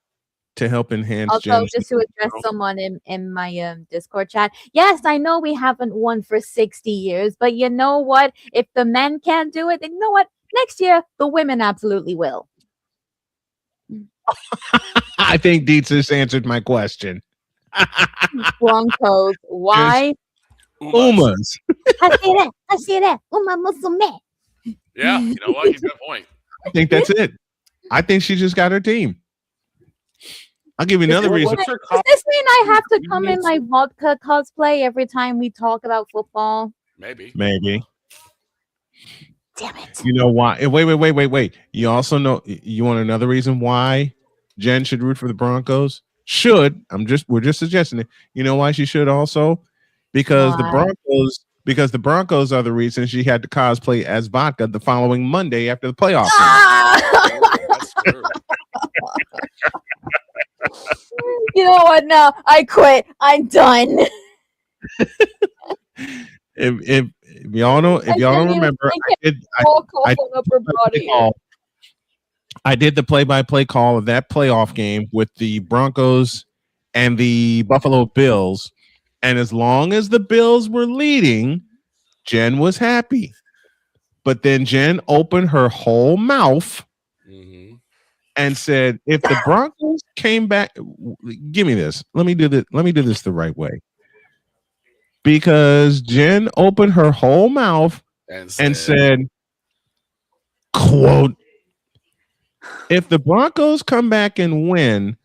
to help enhance Also, Jen's just to address someone in my Discord chat. Yes, I know we haven't won for 60 years, but you know what? If the men can't do it, then you know what? Next year, the women absolutely will. I think Dietz just answered my question. Broncos. Why? Umas. I see that. Uma musume. Yeah, you know what? He's got a point. I think that's it. I think she just got her team. I'll give you another reason. Does this mean I have to come in like vodka cosplay every time we talk about football? Maybe. Damn it. You know why? Wait. You also know you want another reason why Jen should root for the Broncos? We're just suggesting it. You know why she should also? Because the Broncos are the reason she had to cosplay as vodka the following Monday after the playoff game. That's true. You know what? No, I quit. I'm done. If y'all don't remember, I did the play-by-play call of that playoff game with the Broncos and the Buffalo Bills, and as long as the Bills were leading, Jen was happy. But then Jen opened her whole mouth and said, if the Broncos came back, give me this. Let me do this the right way. Because Jen opened her whole mouth and said, quote, if the Broncos come back and win,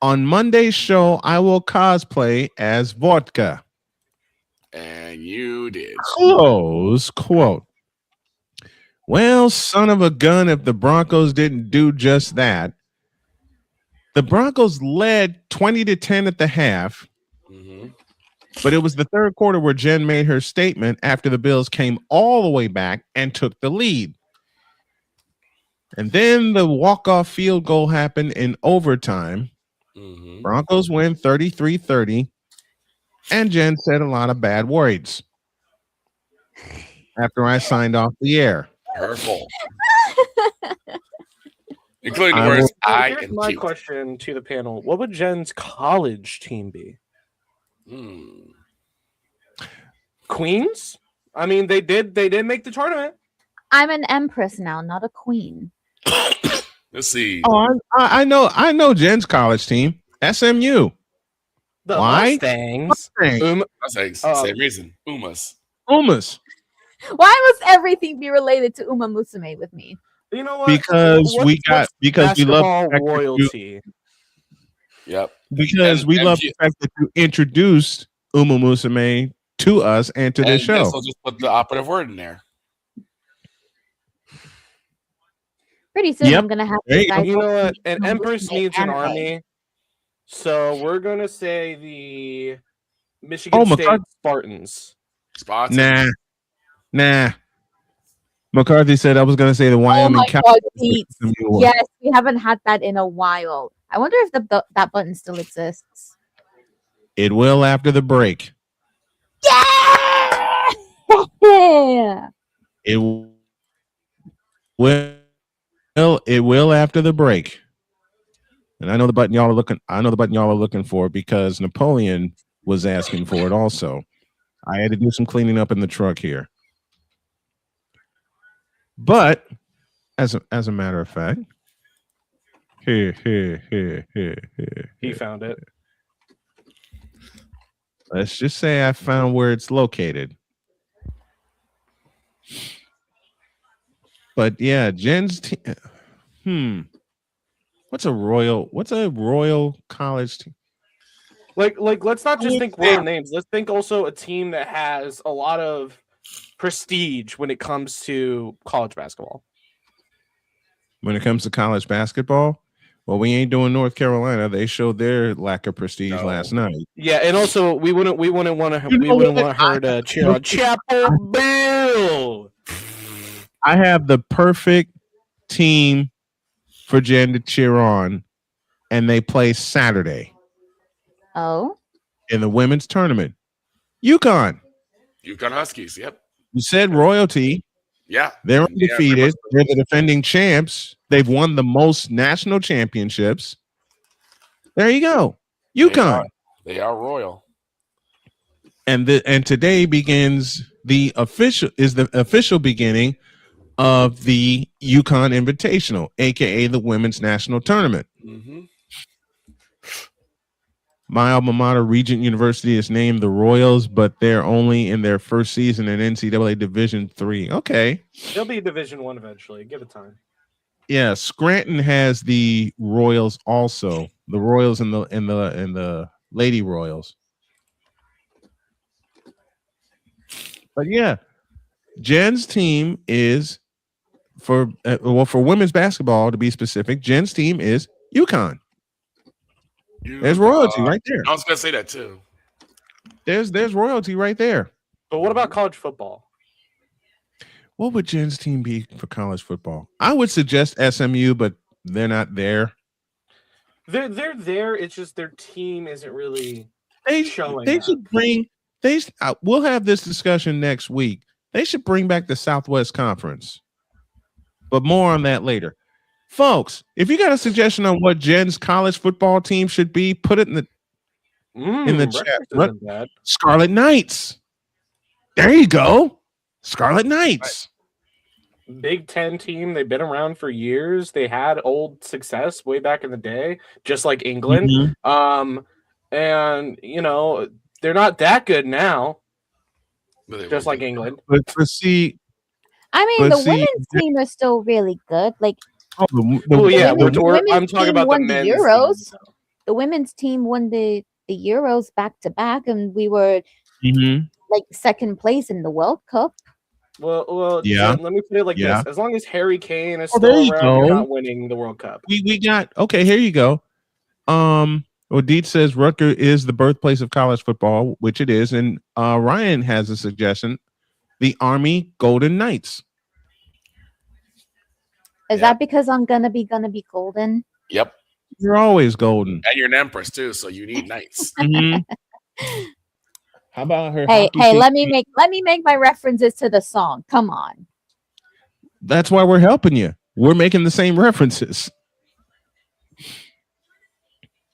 On Monday's show, I will cosplay as vodka. And you did. Close quote. Well, son of a gun, if the Broncos didn't do just that. The Broncos led 20-10 at the half. Mm-hmm. But it was the third quarter where Jen made her statement after the Bills came all the way back and took the lead. And then the walk-off field goal happened in overtime. Mm-hmm. Broncos win 33-30. And Jen said a lot of bad words after I signed off the air. Hurtful. Including the words I Here's and my cute. question to the panel. What would Jen's college team be? Queens? I mean, they did make the tournament. I'm an empress now, not a queen. Let's see. Oh, I know Jen's college team, SMU. The Why? Mustangs. Mustangs. Same reason. Umas. Why must everything be related to Uma Musume with me? You know what? Because we love the fact that royalty. Yep. Because we love the fact that you introduced Uma Musume to us and to this show. I'll just put the operative word in there. Pretty soon I'm gonna have to decide. You know what? An empress needs an army. So we're gonna say the Michigan State Spartans. Nah. McCarthy said I was going to say the Wyoming God, yes, we haven't had that in a while. I wonder if that button still exists. It will after the break. Yeah! It will after the break. And I know the button y'all are looking for because Napoleon was asking for it also. I had to do some cleaning up in the truck here. But as a matter of fact, here. He found it. Let's just say I found where it's located. But yeah, Jen's team. What's a royal college team? Like let's not just think royal names. Let's think also a team that has a lot of prestige when it comes to college basketball. When it comes to college basketball, well, we ain't doing North Carolina. They showed their lack of prestige last night. Yeah, and also we wouldn't want her to cheer on Chapel Bill. I have the perfect team for Jen to cheer on, and they play Saturday. Oh, in the women's tournament, UConn Huskies. Yep. You said royalty. Yeah. They're undefeated. They're the defending champs. They've won the most national championships. There you go. UConn. They are royal. And today begins the official beginning of the UConn Invitational, aka the Women's National Tournament. Mm-hmm. My alma mater, Regent University, is named the Royals, but they're only in their first season in NCAA Division III. Okay. They'll be Division I eventually. Give it time. Yeah, Scranton has the Royals also. The Royals and the Lady Royals. But yeah, Jen's team is for women's basketball, to be specific. Jen's team is UConn. There's royalty right there. I was gonna say that too. There's royalty right there. But what about college football? What would Jen's team be for college football? I would suggest SMU, but they're not there. They're there. It's just their team isn't really showing. They should bring. We'll have this discussion next week. They should bring back the Southwest Conference, but more on that later. Folks, if you got a suggestion on what Jen's college football team should be, put it in the chat. Scarlet Knights. There you go. Scarlet Knights. Big Ten team. They've been around for years. They had old success way back in the day, just like England. Mm-hmm. And they're not that good now, just like England. But see, I mean, the women's team is still really good. Like, I'm talking about the men's Euros. team. the women's team won the Euros back to back, and we were like second place in the World Cup. Well, Yeah. Jen, let me put it like Yeah. this: as long as Harry Kane is there still you around, you're go. not winning the World Cup. We got okay. Here you go. Deet says Rutgers is the birthplace of college football, which it is, and Ryan has a suggestion: the Army Golden Knights. Is that because I'm gonna be golden? Yep. You're always golden. And you're an empress too, so you need knights. How about her? Hey, hockey team? let me make my references to the song. Come on. That's why we're helping you. We're making the same references.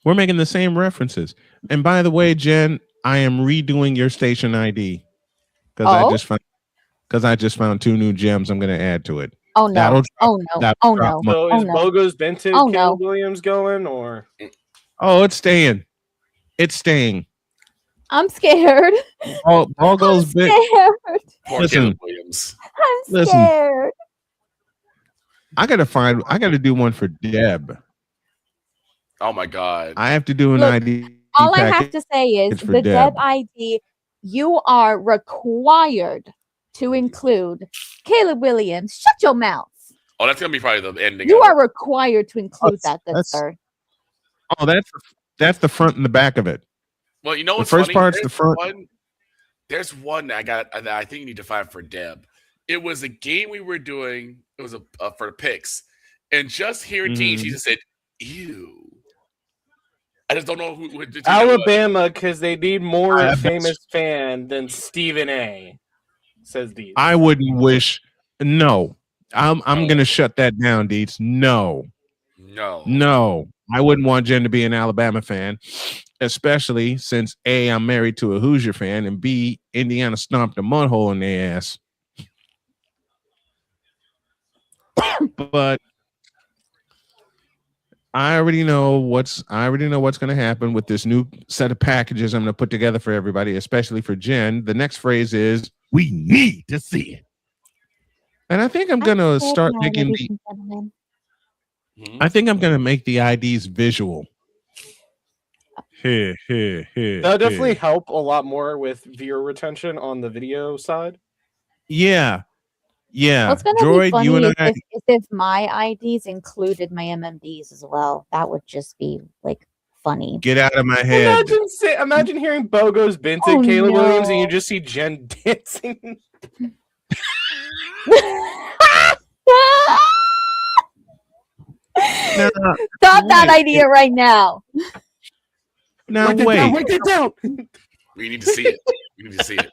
We're making the same references. And by the way, Jen, I am redoing your station ID because I just found 2 new gems. I'm going to add to it. Oh no! So is Bogo's Benton Caleb Williams going or? Oh, it's staying. It's staying. I'm scared. Oh, Bogo's scared. Poor Listen, Caleb Williams. I'm scared. I gotta do one for Deb. Oh my God. I have to do an Look, ID. All I have to say is for the Deb. Deb ID. You are required to include Caleb Williams. Shut your mouth. Oh, that's gonna be probably the ending. You are required to include that, good sir. Oh, that's the front and the back of it. Well, you know The what's first funny? part's There's the front. There's one that I think you need to find for Deb. It was a game we were doing. It was for the picks, and just hearing Dean, she just said, "Ew." I just don't know who Alabama, because they need more famous fan than Stephen A. Says Deeds. I wouldn't wish. No, I'm gonna shut that down, Deeds. No. I wouldn't want Jen to be an Alabama fan, especially since A, I'm married to a Hoosier fan, and B, Indiana stomped a mud hole in their ass. But I already know what's going to happen with this new set of packages I'm going to put together for everybody, especially for Jen. The next phrase is, "We need to see it." And I think I'm going to start making I think I'm going to make the IDs visual. That'll definitely help a lot more with viewer retention on the video side. Yeah. What's gonna Droid, be funny you and is I. if my IDs included my MMDs as well. That would just be like funny. Get out of my head. Imagine hearing Bogo's Benton Caleb Williams and you just see Jen dancing. Stop that idea right now. Now Write it down. We need to see it. We need to see it.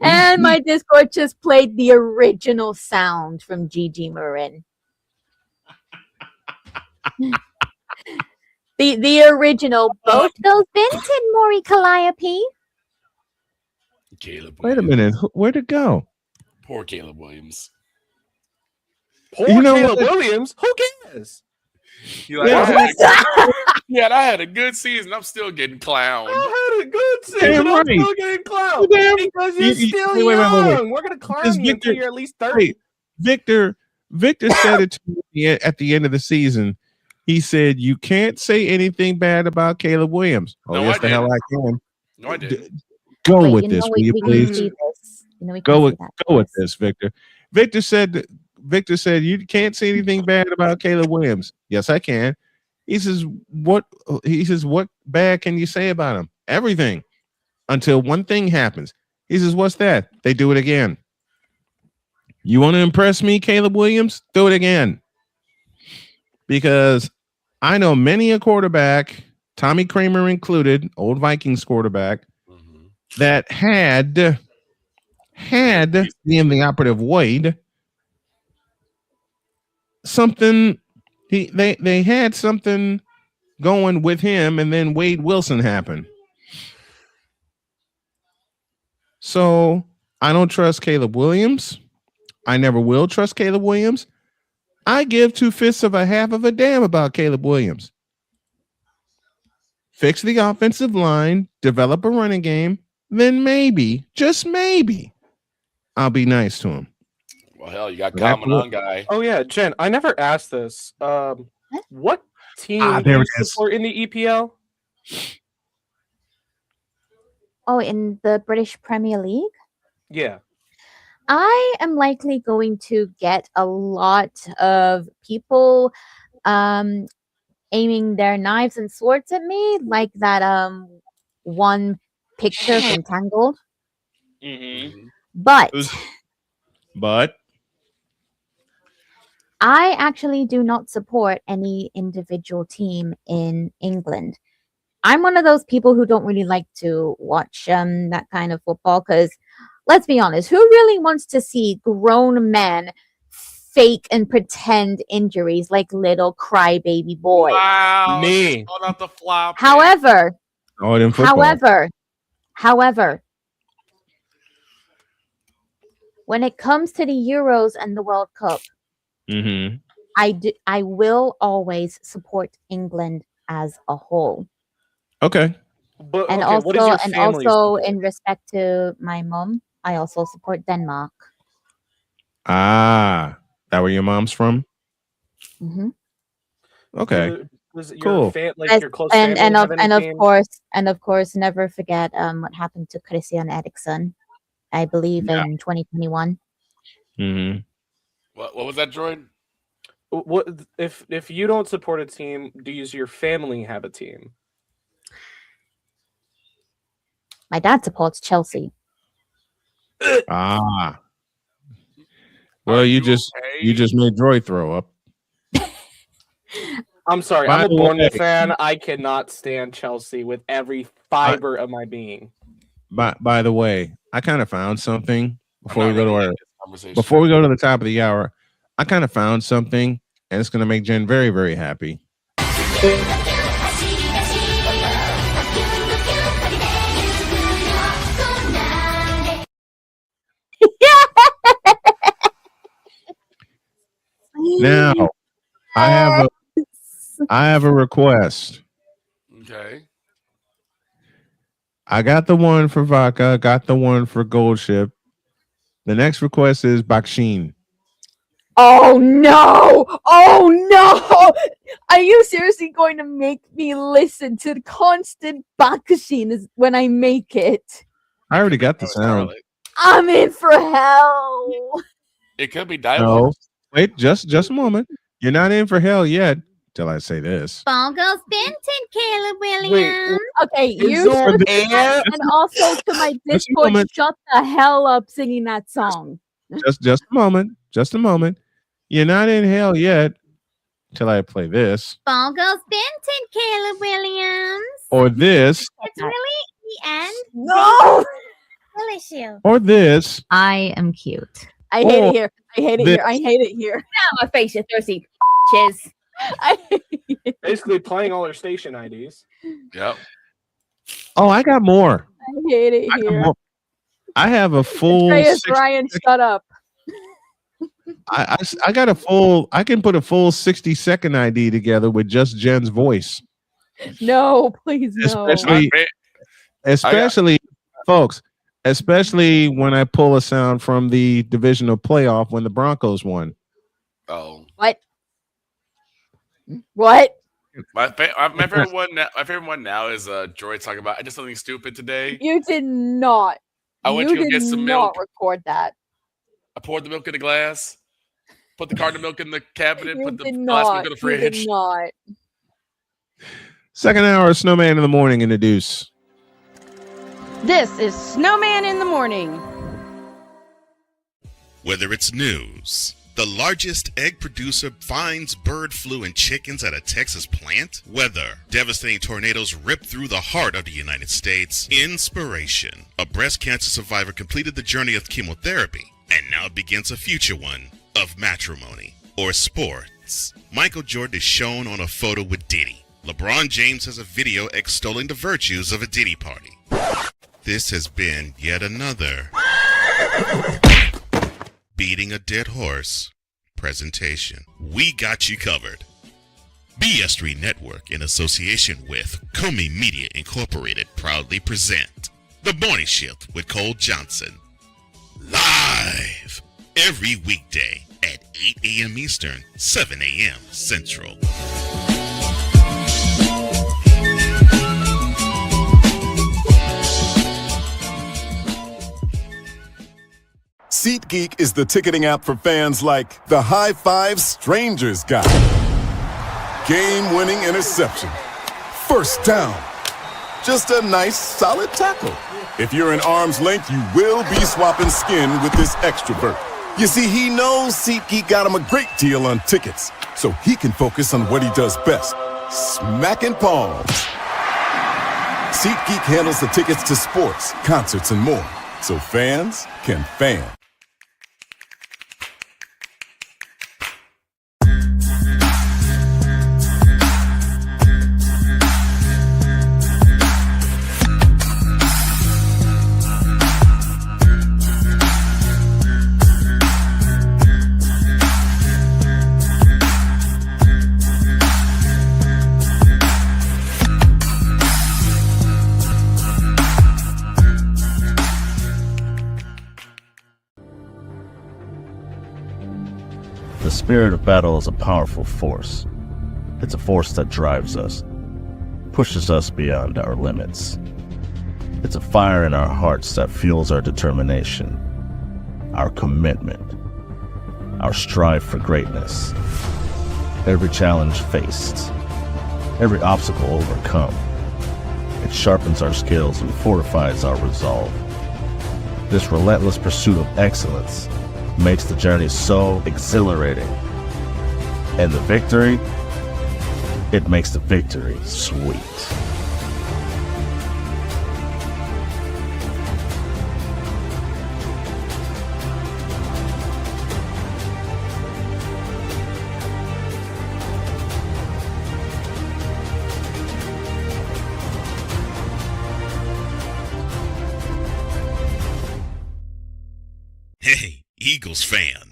And my Discord just played the original sound from Gigi Marin. the original. Both those Benton Maury Calliope. Caleb Wait a minute. Where'd it go? Poor Caleb Williams. Caleb Williams? Who cares? I had a good season. I'm still getting clowned. I had a good season. I'm still getting clowned because you're still young. We're gonna clown you until you're at least 30. Victor said it to me at the end of the season. He said, "You can't say anything bad about Caleb Williams." Oh, No, yes, I the hell I can. No, I did. Go with this, will you please? Go with this, Victor. Victor said, "You can't say anything bad about Caleb Williams." Yes, I can. He says, "What?" He says, "What bad can you say about him?" Everything, until one thing happens. He says, "What's that?" They do it again. You want to impress me, Caleb Williams? Do it again. Because I know many a quarterback, Tommy Kramer included, old Vikings quarterback, that had being the operative Wade, something they had something going with him, and then Wade Wilson happened. So I don't trust Caleb Williams. I never will trust Caleb Williams. I give 2/5 of a half of a damn about Caleb Williams. Fix the offensive line, develop a running game, then maybe, just maybe, I'll be nice to him. Well, hell, you got common on guy. Oh yeah, Jen. I never asked this. What team there you it is. support in the EPL? Oh, in the British Premier League? Yeah. I am likely going to get a lot of people aiming their knives and swords at me, like that one picture from Tangled. Mm-hmm. But I actually do not support any individual team in England. I'm one of those people who don't really like to watch that kind of football because, let's be honest, who really wants to see grown men fake and pretend injuries like little crybaby boys? Wow. Me. Hold out the flop. However, in football. however, when it comes to the Euros and the World Cup, Mm-hmm. I will always support England as a whole. Okay. But And okay, what is your and family also support? in respect to my mom, I also support Denmark. That where your mom's from? Mm-hmm. Okay. Was Cool. your close family have any teams? and of course, never forget what happened to Christian Eriksen, I believe in 2021. Mm-hmm. What was that, Jordan? What if you don't support a team? Does your family have a team? My dad supports Chelsea. Well, you just made Droid throw up. I'm sorry, By I'm a the Bournemouth way- fan. I cannot stand Chelsea with every fiber of my being. By the way, I kind of found something before we not go to ready our to this conversation. before we go to the top of the hour. I kind of found something, and it's going to make Jen very, very happy. Now, I have a request. Okay. I got the one for vodka, got the one for gold ship. The next request is Bakshin. Oh no! Oh no! Are you seriously going to make me listen to the constant backsheen when I make it? I already got the sound. I'm in for hell. It could be No, dialogue. wait, just a moment. You're not in for hell yet till I say this. Ball goes Benton, Caleb Wait, Williams. Okay, you there should air? and also to my Just a Discord, moment. shut the hell up singing that song. Just a moment. Just a moment. You're not in hell yet till I play this Ball goes Benton, Caleb Williams. or this It's really the end. No. Will issue. or this. I am cute. I hate Or it here. I hate it this. here. I hate it here. Now my face, you thirsty chiz. Basically playing all their station IDs. Yep. Oh, I got more. I hate it I got here. more. I have a full. Andreas 60 Ryan, shut up. I got a full. I can put a full 60-second ID together with just Jen's voice, No, please no. especially folks. Especially when I pull a sound from the divisional playoff when the Broncos won. Oh. What? What? My favorite one. My favorite one now is Joy talking about. I did something stupid today. You did not. I went you to go did get some not milk. record that. I poured the milk in a glass. Put the carton of milk in the cabinet. You Put the did glass not. milk in the You did fridge. not. Second hour of Snowman in the morning in the Deuce. This is Snowman in the Morning. Whether it's news, the largest egg producer finds bird flu in chickens at a Texas plant, weather, devastating tornadoes rip through the heart of the United States, inspiration, a breast cancer survivor completed the journey of chemotherapy and now begins a future one of matrimony or sports. Michael Jordan is shown on a photo with Diddy. LeBron James has a video extolling the virtues of a Diddy party. This has been yet another beating a dead horse presentation. We got you covered. BS3 Network, in association with Comey Media Incorporated, proudly present The Morning Shift with Cole Johnson. Live every weekday at 8 a.m. Eastern, 7 a.m. Central. SeatGeek is the ticketing app for fans like the High Five Strangers guy. Game-winning interception. First down. Just a nice, solid tackle. If you're in arm's length, you will be swapping skin with this extrovert. You see, he knows SeatGeek got him a great deal on tickets, so he can focus on what he does best, smacking palms. SeatGeek handles the tickets to sports, concerts, and more, so fans can fan. The spirit of battle is a powerful force. It's a force that drives us, pushes us beyond our limits. It's a fire in our hearts that fuels our determination, our commitment, our strive for greatness. Every challenge faced, every obstacle overcome, it sharpens our skills and fortifies our resolve. This relentless pursuit of excellence makes the journey so exhilarating. And the victory, it makes the victory sweet. Hey, Eagles fan.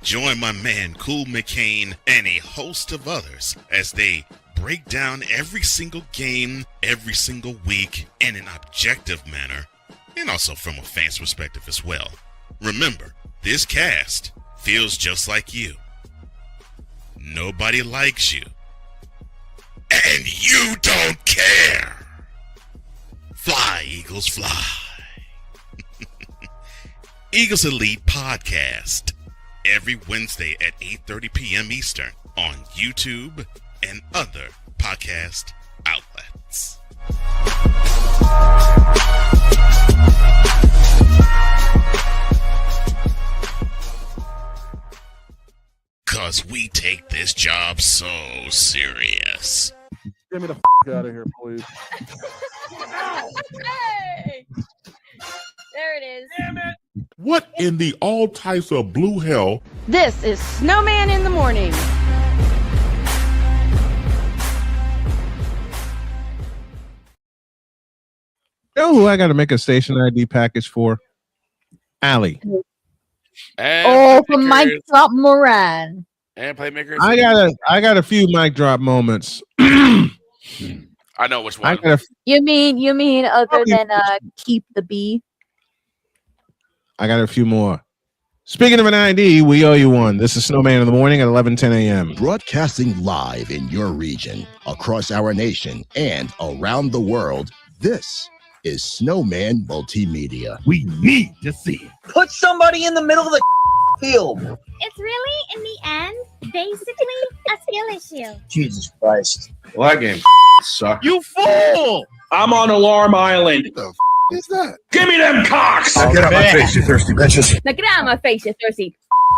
Join my man Cool McCain and a host of others as they break down every single game, every single week in an objective manner, and also from a fan's perspective as well. Remember, this cast feels just like you. Nobody likes you. And you don't care. Fly, Eagles, fly. Eagles Elite Podcast, every Wednesday at 8:30 p.m. Eastern on YouTube and other podcast outlets. Cause we take this job so serious. Get me the out of here, please. Hey! There it is. Damn it! What in the all types of blue hell? This is Snowman in the Morning. You know who I got to make a station ID package for? Allie. Oh, for Mike Drop Moran. And playmakers. I got a few mic drop moments. I know which one. You mean other than keep the bee? I got a few more. Speaking of an ID, we owe you one. This is Snowman in the Morning at 11:10 a.m. Broadcasting live in your region, across our nation, and around the world, this is Snowman Multimedia. We need to see it. Put somebody in the middle of the field. It's really, in the end, basically a skill issue. Jesus Christ. Well, that game sucked. You fool! I'm on Alarm Island. What the is that? Give me them cocks! Now get out my face, you thirsty bitches. Now get out of my face, you thirsty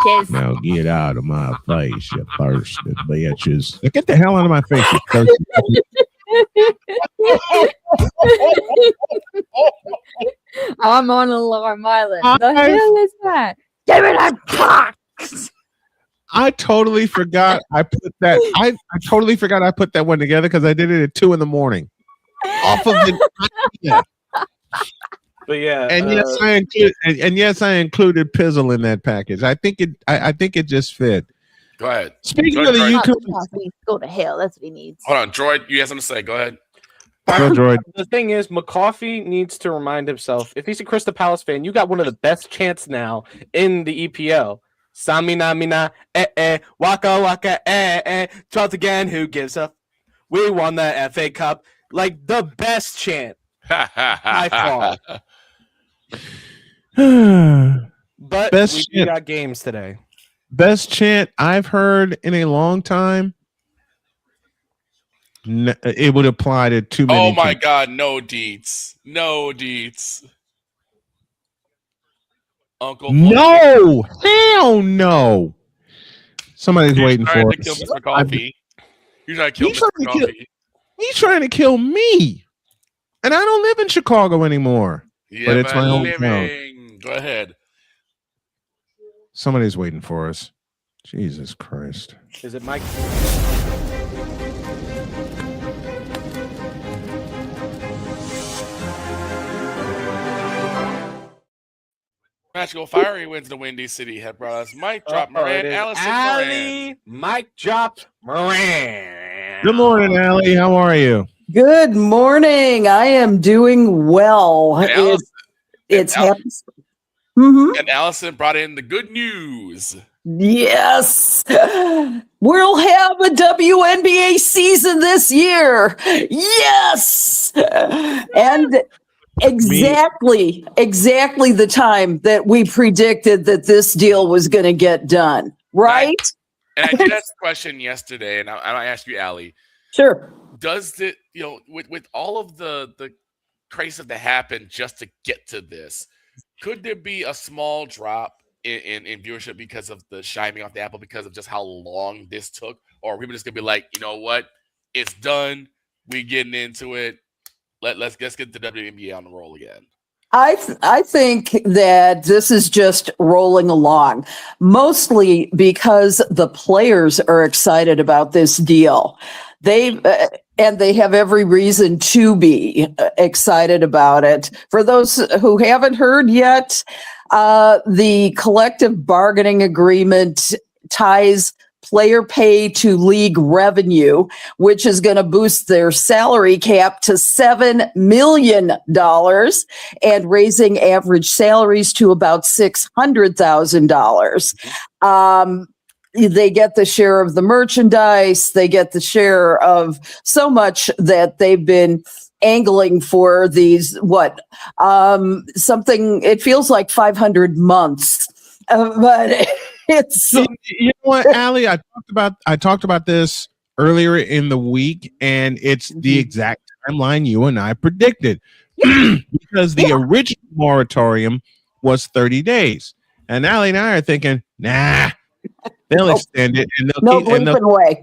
bitches. Now get out of my face, you thirsty bitches. Now get the hell out of my face, you thirsty I'm on Alarm Island. The hell is that? Give me that cocks! I totally forgot I put that. I totally forgot I put that one together because I did it at 2 a.m. Off of the. But yeah, And yes, I included Pizzle in that package. I think it just fit. Go ahead. Speaking of the YouTube, go to hell. That's what he needs. Hold on, Droid. You have something to say. Go ahead. Go, Droid. The thing is, McCoffey needs to remind himself, if he's a Crystal Palace fan, you got one of the best chants now in the EPL. Samina mina waka waka Charles again, who gives up? We won the FA Cup. Like the best chant. By far. But Best we got games today. Best chant I've heard in a long time. It would apply to too many. Oh my God! No deets. No deets. Uncle. No, hell no. Somebody's waiting for to kill us. Mr. Coffee. You're trying to kill Mr. Coffee. He's trying to kill me, and I don't live in Chicago anymore. Yeah, but it's my hometown. living. Go ahead. Somebody's waiting for us. Jesus Christ. Is it Mike? Magical Fiery wins the Windy City. Had brought us Mike Drop Moran, Allison Moran. Mike Drop Moran. Good morning, Allie. How are you? Good morning. I am doing well. It's happy. And Allison brought in the good news. Yes. We'll have a WNBA season this year. Yes. And exactly the time that we predicted that this deal was going to get done. Right? And I did ask the question yesterday, and I asked you, Allie. Sure. Does it, with all of the crazy that happened just to get to this, could there be a small drop in viewership because of the shining off the apple, because of just how long this took? Or are people just gonna be like, you know what, it's done, we getting into it, let's get the WNBA on the roll again? I think that this is just rolling along, mostly because the players are excited about this deal. And they have every reason to be excited about it. For those who haven't heard yet, the collective bargaining agreement ties player pay to league revenue, which is going to boost their salary cap to $7 million and raising average salaries to about $600,000. They get the share of the merchandise. They get the share of so much that they've been angling for these, something, it feels like 500 months, but it's. You know what, Allie, I talked about this earlier in the week, and it's the exact timeline you and I predicted. Because the original moratorium was 30 days. And Allie and I are thinking, nah, they'll extend it, and no bleeping way.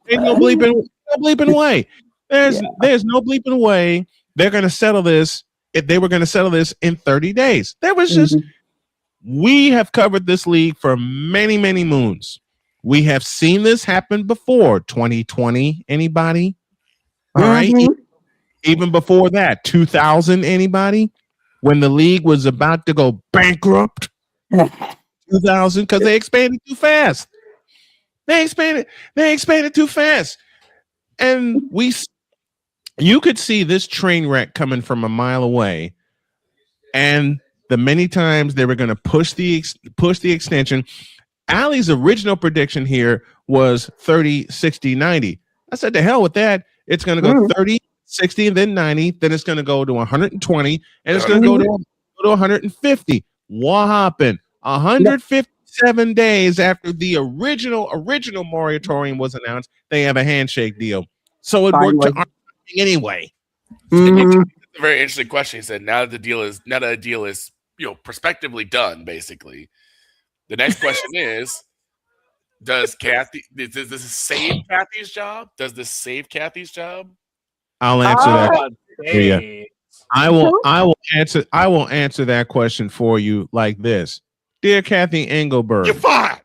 Ain't no bleeping way. There's no bleeping way. They're going to settle this. If they were going to settle this in 30 days, there was just. We have covered this league for many, many moons. We have seen this happen before. 2020, anybody? All right. Even before that, 2000, anybody? When the league was about to go bankrupt. 2000, because they expanded too fast. They expanded too fast. And you could see this train wreck coming from a mile away. And the many times they were going to push the extension. Allie's original prediction here was 30, 60, 90. I said, to hell with that. It's going to go 30, 60, and then 90. Then it's going to go to 120, and it's going to go to 150. What happened? 157 days after the original moratorium was announced, they have a handshake deal. So it worked to our anyway. A very interesting question. He said, now that the deal is prospectively done, basically. The next question is, does this save Kathy's job? Does this save Kathy's job? I'll answer that. Yeah. I will answer that question for you like this. Dear Kathy Engelberg. You're fired.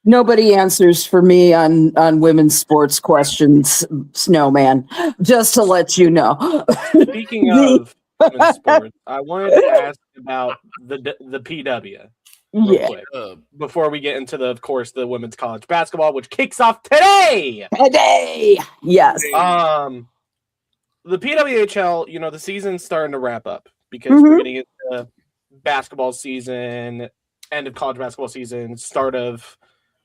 Nobody answers for me on women's sports questions, Snowman, just to let you know. Speaking of women's sports, I wanted to ask about the PW real quick, before we get into of course, the women's college basketball, which kicks off today. Yes. The PWHL, the season's starting to wrap up because we're getting into basketball season, end of college basketball season, start of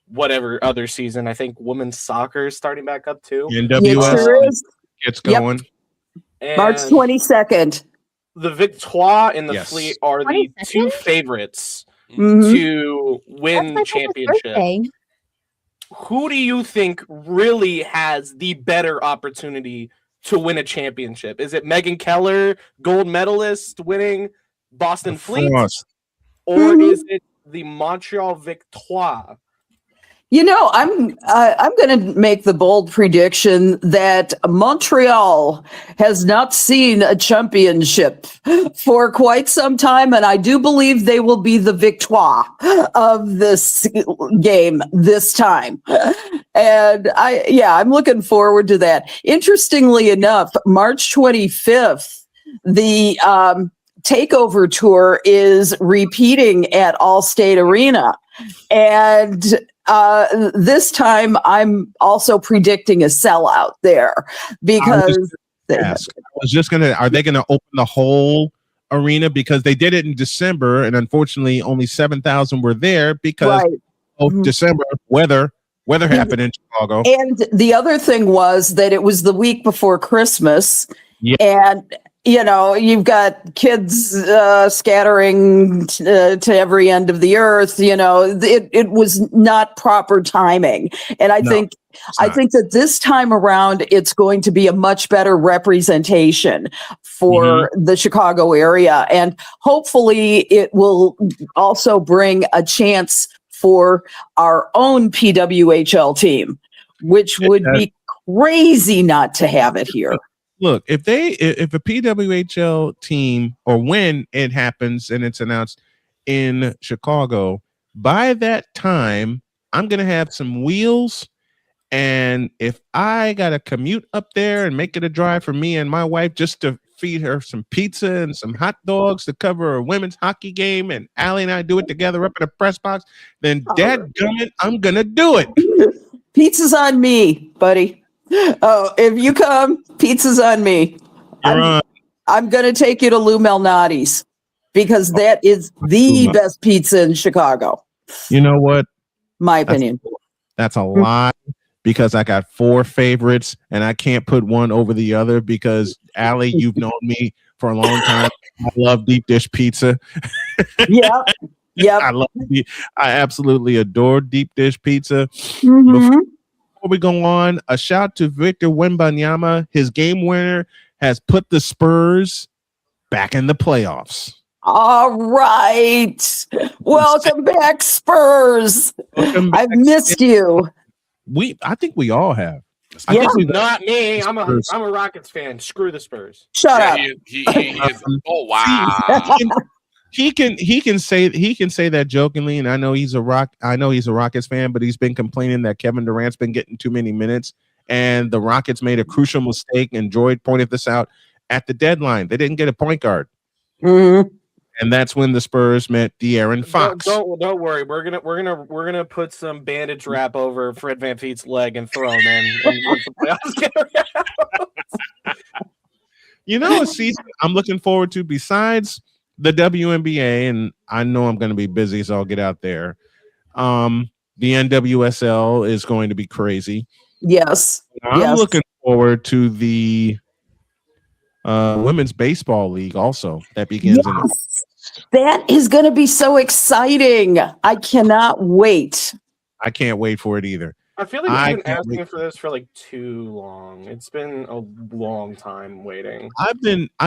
whatever other season. I think women's soccer is starting back up too. NWS sure is. Gets going. March 22nd. the Victoire and the Yes. Fleet are the 22nd? two favorites Mhm. to That's win my championship. birthday. Who do you think really has the better opportunity to win a championship? Is it Megan Keller, gold medalist, winning Boston Fleet, Frost. or Mhm. is it the Montreal Victoire? You know, I'm going to make the bold prediction that Montreal has not seen a championship for quite some time, and I do believe they will be the victoire of this game this time. And I'm looking forward to that. Interestingly enough, March 25th, the Takeover Tour is repeating at Allstate Arena. And this time I'm also predicting a sellout there because I was just gonna, are they gonna open the whole arena? Because they did it in December, and unfortunately only 7,000 were there because Right. of December weather happened in Chicago. And the other thing was that it was the week before Christmas. Yeah. And, you know, you've got kids scattering to every end of the earth. You know, it was not proper timing. And I think that this time around, it's going to be a much better representation for the Chicago area. And hopefully it will also bring a chance for our own PWHL team, which would be crazy not to have it here. Look, if a PWHL team, or when it happens and it's announced in Chicago, by that time, I'm going to have some wheels. And if I got to commute up there and make it a drive for me and my wife just to feed her some pizza and some hot dogs to cover a women's hockey game, and Allie and I do it together up in a press box, then dadgummit, I'm going to do it. Pizza's on me, buddy. Oh, if you come, pizza's on me. I'm going to take you to Lou Malnati's because that is the best pizza in Chicago. You know what? My opinion. That's a lie, because I got 4 favorites and I can't put one over the other because, Allie, you've known me for a long time. I love deep dish pizza. Yep. I absolutely adore deep dish pizza. Before we go on, a shout to Victor Wembanyama. His game winner has put the Spurs back in the playoffs. All right. Welcome back, Spurs. I've missed you. I think we all have. Not me. I'm a Rockets fan. Screw the Spurs. Shut up. He is. Oh wow. He can say that jokingly, and I know he's a Rockets fan, but he's been complaining that Kevin Durant's been getting too many minutes, and the Rockets made a crucial mistake, and Droid pointed this out at the deadline. They didn't get a point guard. And that's when the Spurs met De'Aaron Fox. Don't worry. We're gonna put some bandage wrap over Fred VanVleet's leg and throw him in. And once the playoffs get around. You know, a season I'm looking forward to besides the WNBA, and I know I'm going to be busy, so I'll get out there. The NWSL is going to be crazy. Yes. I'm looking forward to the Women's Baseball League also that begins in That is going to be so exciting. I cannot wait. I can't wait for it either. I feel like we've been asking for this for like too long. It's been a long time waiting. I've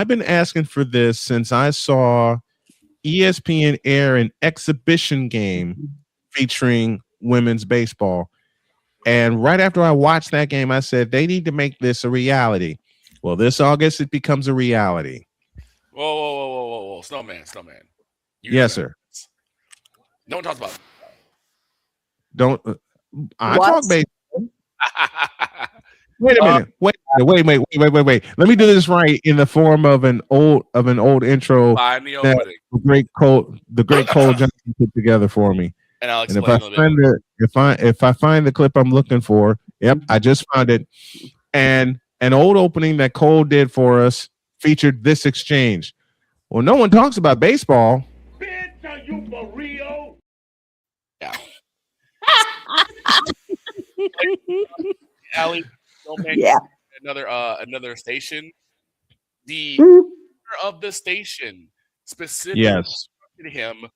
been asking for this since I saw ESPN air an exhibition game featuring women's baseball. And right after I watched that game, I said they need to make this a reality. Well, this August it becomes a reality. Whoa. Snowman. Yes, sir. No one talks about it. Don't I talk baseball? Wait a minute. Wait. Let me do this right in the form of an old intro Find the that opening. the great Cole Johnson put together for me. And I'll And explain if I find the clip I'm looking for, I just found it. And an old opening that Cole did for us featured this exchange. Well, no one talks about baseball. Bitch, are you for real? Yeah. Allie, Yeah. another station. The of the station specifically Yes. instructed him,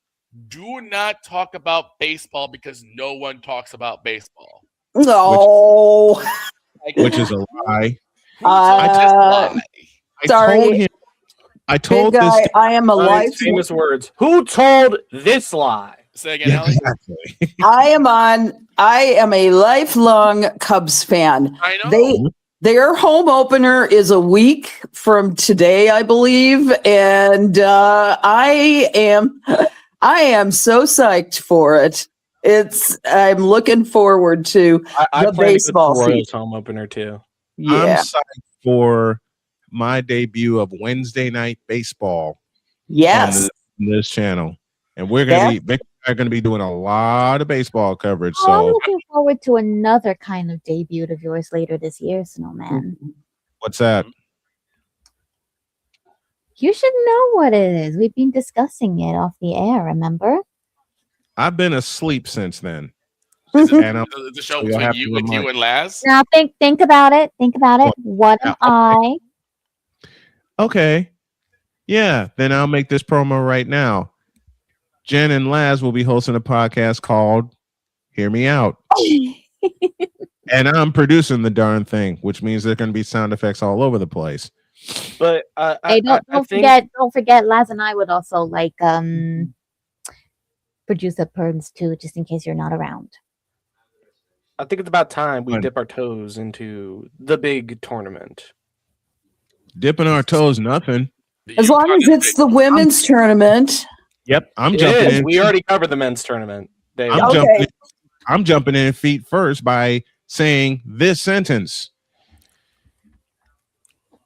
do not talk about baseball because no one talks about baseball. No. Which is a lie. Uh, I sorry. told him. I told Big this. guy, I am a Ryan's life. famous words. Who told this lie? Say again, Allie. Exactly. I am a lifelong Cubs fan. I know. Their home opener is a week from today, I believe, and I am so psyched for it. I'm looking forward to I the plan baseball to go to the Royals season. home opener too. I'm Yeah. psyched for my debut of Wednesday Night Baseball Yes. on this channel, and we're gonna be doing a lot of baseball coverage. Oh, I'm So looking forward to another kind of debut of yours later this year, Snowman. what's that? You should know what it is. We've been discussing it off the air, remember? I've been asleep since then. Is it And the show you'll between have to you and remind- Laz? Now think about it. Think about it. What am I? Okay. Yeah, then I'll make this promo right now. Jen and Laz will be hosting a podcast called Hear Me Out. And I'm producing the darn thing, which means there are going to be sound effects all over the place. But Hey, don't forget, Laz and I would also like producer perms too, just in case you're not around. I think it's about time we dip our toes into the big tournament. Dipping our toes, nothing. As long as it's the women's tournament. Yep, I'm It jumping is. in. We already covered the men's tournament. I'm jumping in feet first by saying this sentence.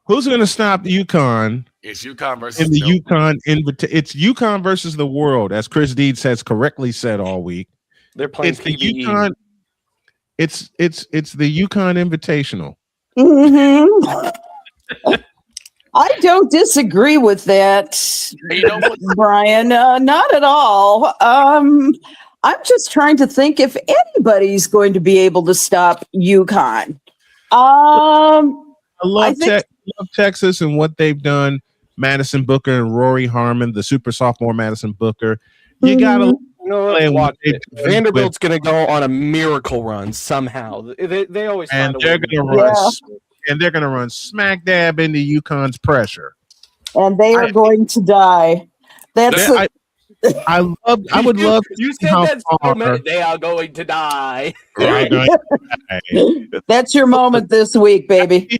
Who's going to stop UConn? It's UConn versus In the UConn it's UConn versus the world, as Chris Deeds has correctly said all week. They're playing It's the PvE. UConn. It's the UConn Invitational. I don't disagree with that, Brian. Not at all. I'm just trying to think if anybody's going to be able to stop UConn. I love Texas and what they've done. Madison Booker and Rory Harmon, the super sophomore Madison Booker. You gotta Watch it. Vanderbilt's going to go on a miracle run somehow. They always and find a they're way. gonna run and they're gonna run smack dab into UConn's pressure. And they are going to die. That's I would love to You see said how that so far many. They are going to die. That's your moment this week, baby.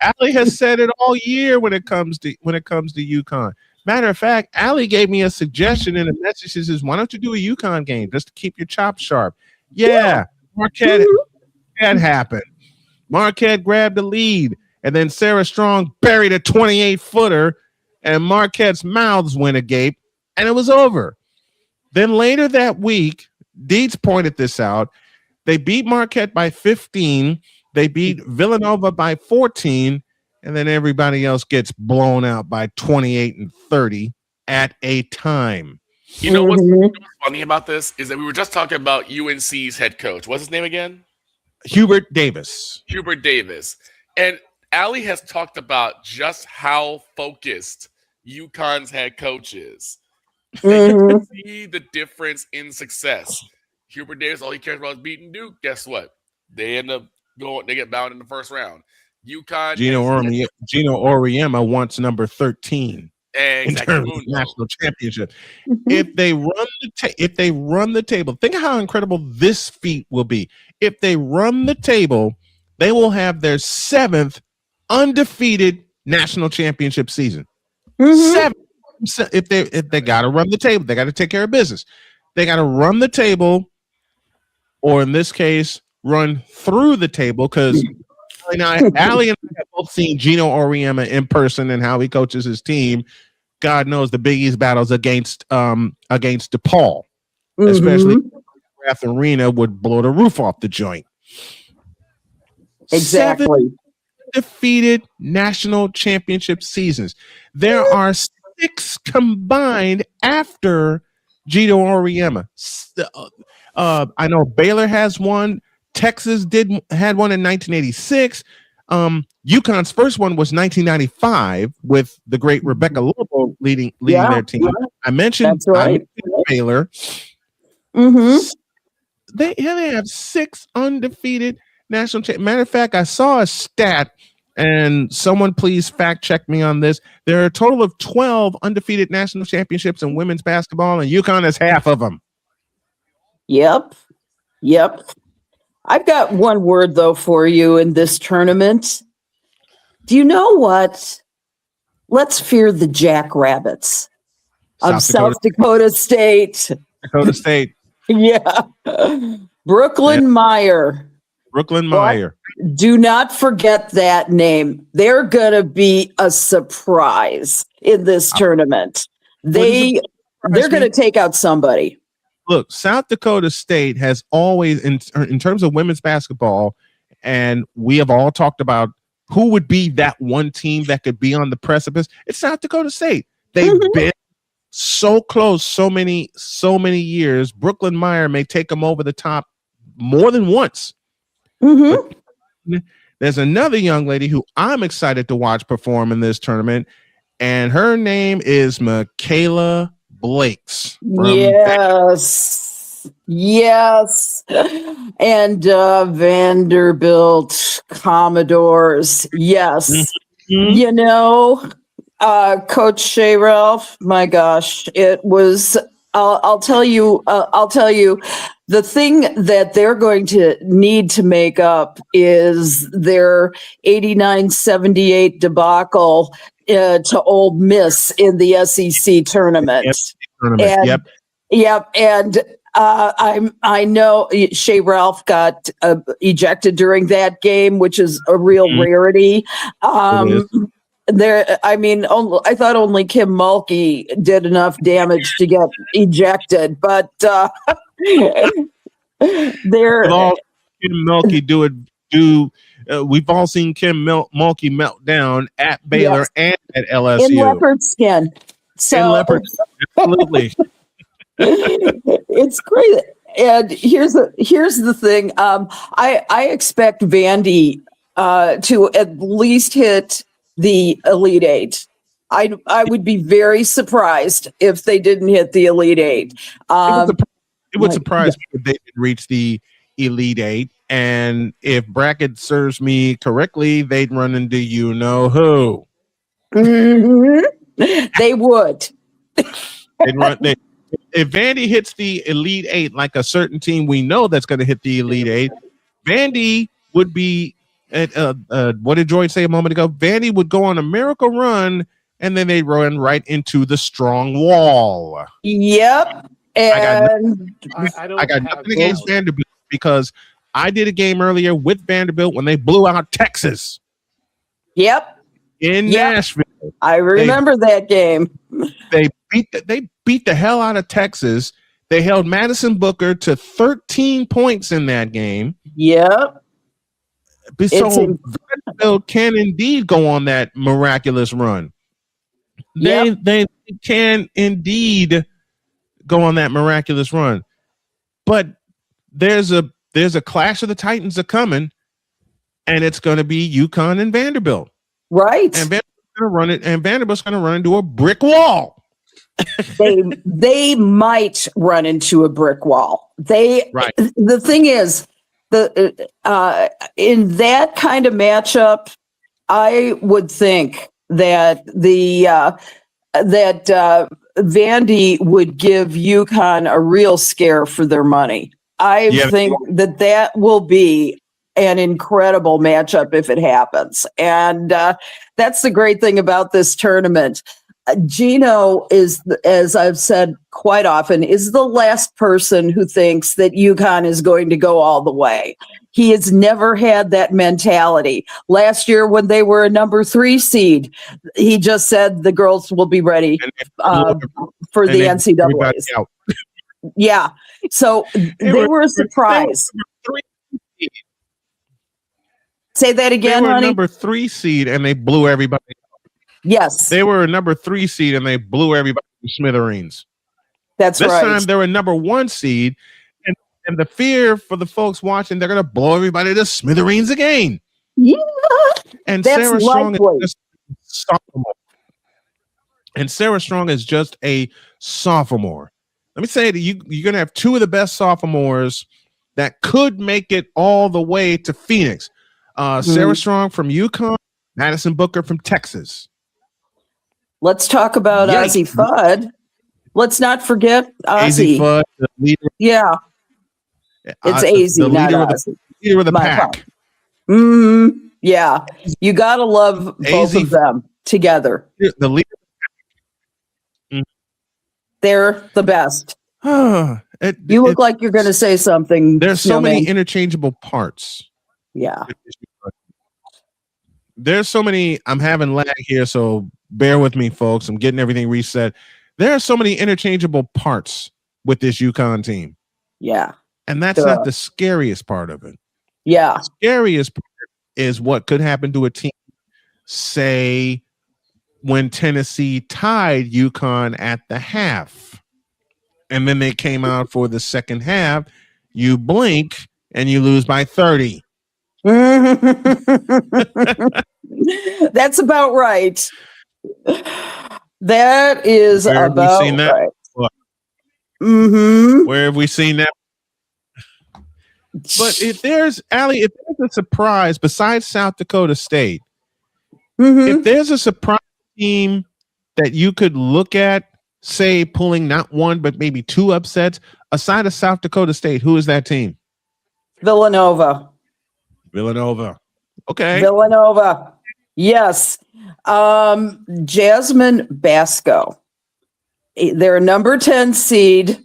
Allie has said it all year when it comes to UConn. Matter of fact, Allie gave me a suggestion in a message. She says, "Why don't you do a UConn game just to keep your chops sharp?" Yeah. Marquette happened. Marquette grabbed the lead, and then Sarah Strong buried a 28-footer, and Marquette's mouths went agape, and it was over. Then later that week, Deeds pointed this out. They beat Marquette by 15. They beat Villanova by 14, and then everybody else gets blown out by 28 and 30 at a time. You know what's funny about this is that we were just talking about UNC's head coach. What's his name again? Hubert Davis. Hubert Davis. And Allie has talked about just how focused UConn's head coach is. You can see the difference in success. Hubert Davis, all he cares about is beating Duke. Guess what? They end up they get bound in the first round. UConn. Gino Auriemma wants number 13 in terms of national championship. If they run the table, think of how incredible this feat will be. If they run the table, they will have their 7th undefeated national championship season. 7. If they got to run the table, they got to take care of business. They got to run the table, or in this case, run through the table, because Allie and I have both seen Gino Auriemma in person and how he coaches his team. God knows the Big East battles against DePaul, especially Rath Arena would blow the roof off the joint. Exactly. 7 defeated national championship seasons. There are 6 combined after Gino Auriemma. I know Baylor has one. Texas had one in 1986. UConn's first one was 1995 with the great Rebecca Lobo leading their team. I mentioned Baylor. They have 6 undefeated national champions. Matter of fact, I saw a stat, and someone please fact check me on this. There are a total of 12 undefeated national championships in women's basketball, and UConn is half of them. Yep. I've got one word, though, for you in this tournament. Do you know what? Let's fear the Jackrabbits of South Dakota State. Dakota State. Yeah. Brooklyn Meyer. Brooklyn Meyer. Do not forget that name. They're going to be a surprise in this tournament. They're going to take out somebody. Look, South Dakota State has always, in terms of women's basketball, and we have all talked about who would be that one team that could be on the precipice. It's South Dakota State. They've been so close so many years. Brooklyn Meyer may take them over the top more than once. There's another young lady who I'm excited to watch perform in this tournament, and her name is Michaela Blakes. Yes. And Vanderbilt Commodores. Yes. You know, Coach Shea Ralph, my gosh, it was, I'll tell you, the thing that they're going to need to make up is their 89-78 debacle to Ole Miss in the SEC tournament. And I know Shea Ralph got ejected during that game, which is a real rarity. I thought only Kim Mulkey did enough damage to get ejected, but Kim Mulkey we've all seen Kim Mulkey melt down at Baylor and at LSU in leopard skin. Absolutely. It's great. And here's the thing. I expect Vandy to at least hit the Elite Eight. I would be very surprised if they didn't hit the Elite Eight. It would surprise me if they didn't reach the Elite Eight. And if bracket serves me correctly, they'd run into you know who. They would. If Vandy hits the Elite Eight, like a certain team we know that's going to hit the Elite Eight, Vandy would be at what did George say a moment ago? Vandy would go on a miracle run, and then they run right into the strong wall. Yep. And I got nothing against Vanderbilt because I did a game earlier with Vanderbilt when they blew out Texas. Yep. In Nashville. I remember that game. They beat the hell out of Texas. They held Madison Booker to 13 points in that game. Yep. So Vanderbilt can indeed go on that miraculous run. They can indeed go on that miraculous run. But there's a clash of the Titans are coming, and it's going to be UConn and Vanderbilt. Right. And Vanderbilt's going to run it, and Vanderbilt's going to run into a brick wall. They might run into a brick wall. The thing is, in that kind of matchup, I would think that Vandy would give UConn a real scare for their money. I think that will be an incredible matchup if it happens. And that's the great thing about this tournament. Gino is, as I've said quite often, is the last person who thinks that UConn is going to go all the way. He has never had that mentality. Last year, when they were a number 3 seed, he just said the girls will be ready for the NCAAs. Yeah. So they were a surprise. Say that again, They were honey. number 3 seed and they blew everybody. Yes. They were a number 3 seed and they blew everybody to smithereens. That's right. right. This time they're a number 1 seed, and the fear for the folks watching, they're going to blow everybody to smithereens again. Yeah. And That's Sarah Strong is likely. just a sophomore. And Sarah Strong is just a sophomore. Let me say that you're going to have two of the best sophomores that could make it all the way to Phoenix. Sarah Strong from UConn, Madison Booker from Texas. Let's talk about Yikes. Ozzie Fudd. Let's not forget Azzy Ozzie. Fudd, the leader, Yeah, it's Azzie, the not leader of Ozzie. the leader of the My pack. Yeah, you got to love both Azzy of them together. The leader. They're the best. You look like you're going to say something. There's so many Snowman. interchangeable parts. Yeah. There's so many. I'm having lag here, so bear with me, folks. I'm getting everything reset. There are so many interchangeable parts with this UConn team. Yeah. And that's not the scariest part of it. Yeah. The scariest part is what could happen to a team, say, when Tennessee tied UConn at the half. And then they came out for the second half. You blink and you lose by 30. That's about right. That is Where have we about seen that? right. Where have we seen that? But if there's Allie, if there's a surprise besides South Dakota State, if there's a surprise team that you could look at, say pulling not one but maybe two upsets aside of South Dakota State, who is that team? Villanova. Okay. Villanova. Yes. Jasmine Basco. They're a number 10 seed.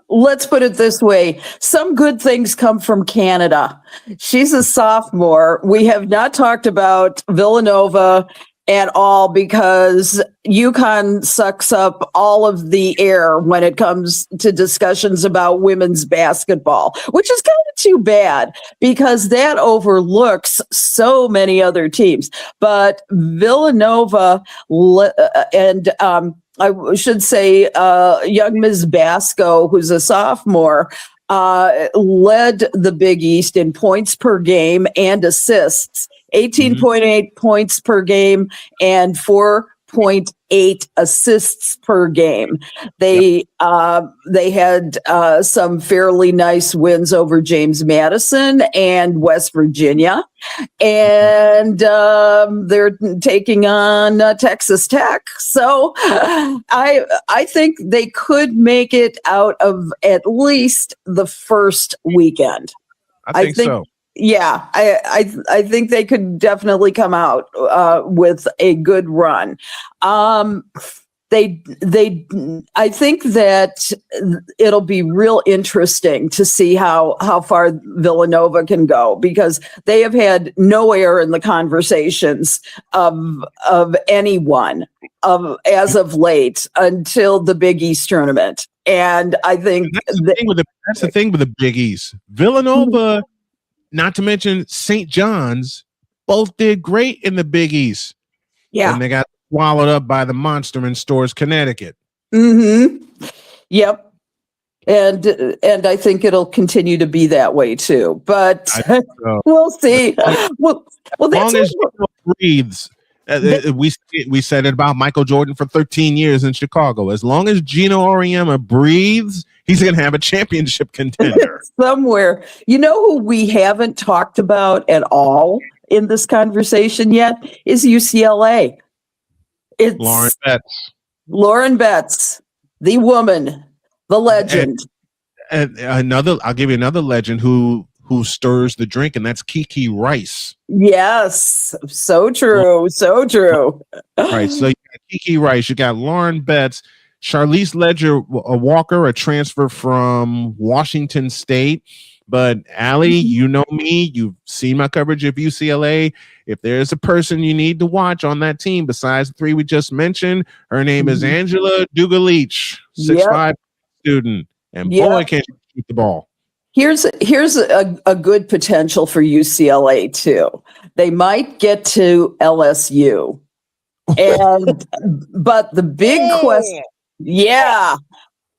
Let's put it this way. Some good things come from Canada. She's a sophomore. We have not talked about Villanova at all because UConn sucks up all of the air when it comes to discussions about women's basketball, which is kind of too bad because that overlooks so many other teams. But Villanova and I should say young Ms. Basco, who's a sophomore, led the Big East in points per game and assists, 18.8 points per game and 4.8 assists per game. They had some fairly nice wins over James Madison and West Virginia, and they're taking on Texas Tech. So I think they could make it out of at least the first weekend. I think so. Yeah, I think they could definitely come out with a good run. I think that it'll be real interesting to see how far Villanova can go because they have had no air in the conversations of anyone as of late until the Big East tournament. And I think that's the thing with the Big East. Villanova, not to mention St. John's, both did great in the Big East. Yeah. And they got swallowed up by the monster in Stores, Connecticut. Yep. And I think it'll continue to be that way too. But we'll see. Well, as long as Gino breathes, we said it about Michael Jordan for 13 years in Chicago. As long as Gino Auriemma breathes, he's going to have a championship contender somewhere. You know who we haven't talked about at all in this conversation yet is UCLA. It's Lauren Betts, the woman, the legend. And I'll give you another legend who stirs the drink, and that's Kiki Rice. Yes, so true, so true. Right, so you got Kiki Rice, you got Lauren Betts, Charlize Ledger Walker, a transfer from Washington State. But Allie, you know me, you've seen my coverage of UCLA. If there's a person you need to watch on that team besides the three we just mentioned, her name is Angela Dugalich, 6'5" student. And boy, can she shoot the ball. Here's a good potential for UCLA too. They might get to LSU. But the big question,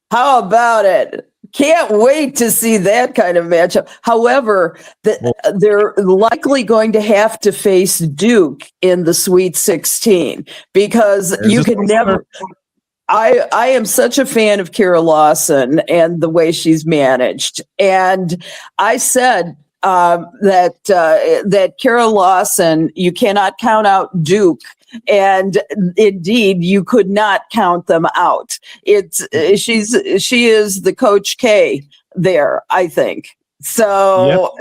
how about it? Can't wait to see that kind of matchup. However, they're likely going to have to face Duke in the Sweet 16 because you can never. I am such a fan of Kira Lawson and the way she's managed, and I said that Kira Lawson, you cannot count out Duke. And indeed, you could not count them out. She is the Coach K there, I think. So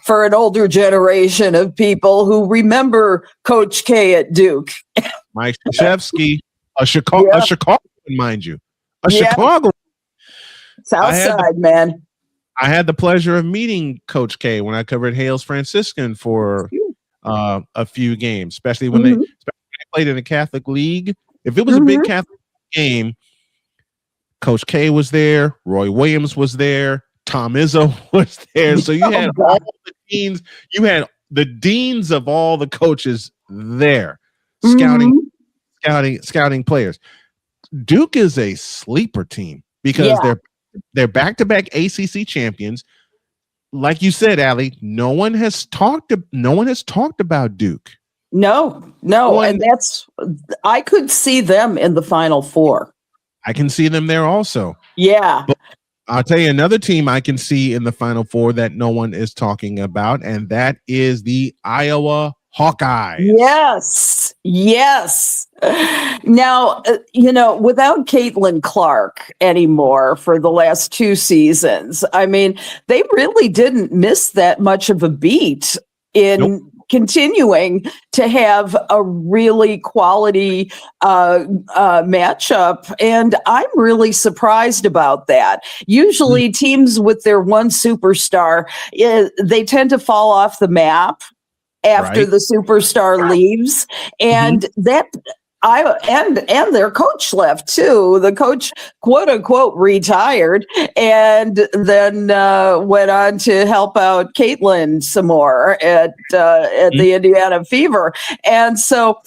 for an older generation of people who remember Coach K at Duke. Mike Krzyzewski, a Chicago, mind you. Chicago. Southside, man. I had the pleasure of meeting Coach K when I covered Hales Franciscan for a few games, especially when they played in the Catholic League. If it was a big Catholic game, Coach K was there, Roy Williams was there, Tom Izzo was there. So you had all the deans, you had the deans of all the coaches there, scouting players. Duke is a sleeper team because they're back-to-back ACC champions. Like you said, Allie, no one has talked about Duke. No, and I could see them in the Final Four. I can see them there also. Yeah. But I'll tell you another team I can see in the Final Four that no one is talking about, and that is the Iowa Hawkeyes. Yes. Now, without Caitlin Clark anymore for the last 2 seasons, I mean, they really didn't miss that much of a beat in continuing to have a really quality matchup. And I'm really surprised about that. Usually teams with their one superstar, they tend to fall off the map after the superstar leaves. And and their coach left too. The coach, quote unquote, retired and then went on to help out Caitlin some more at the Indiana Fever. And so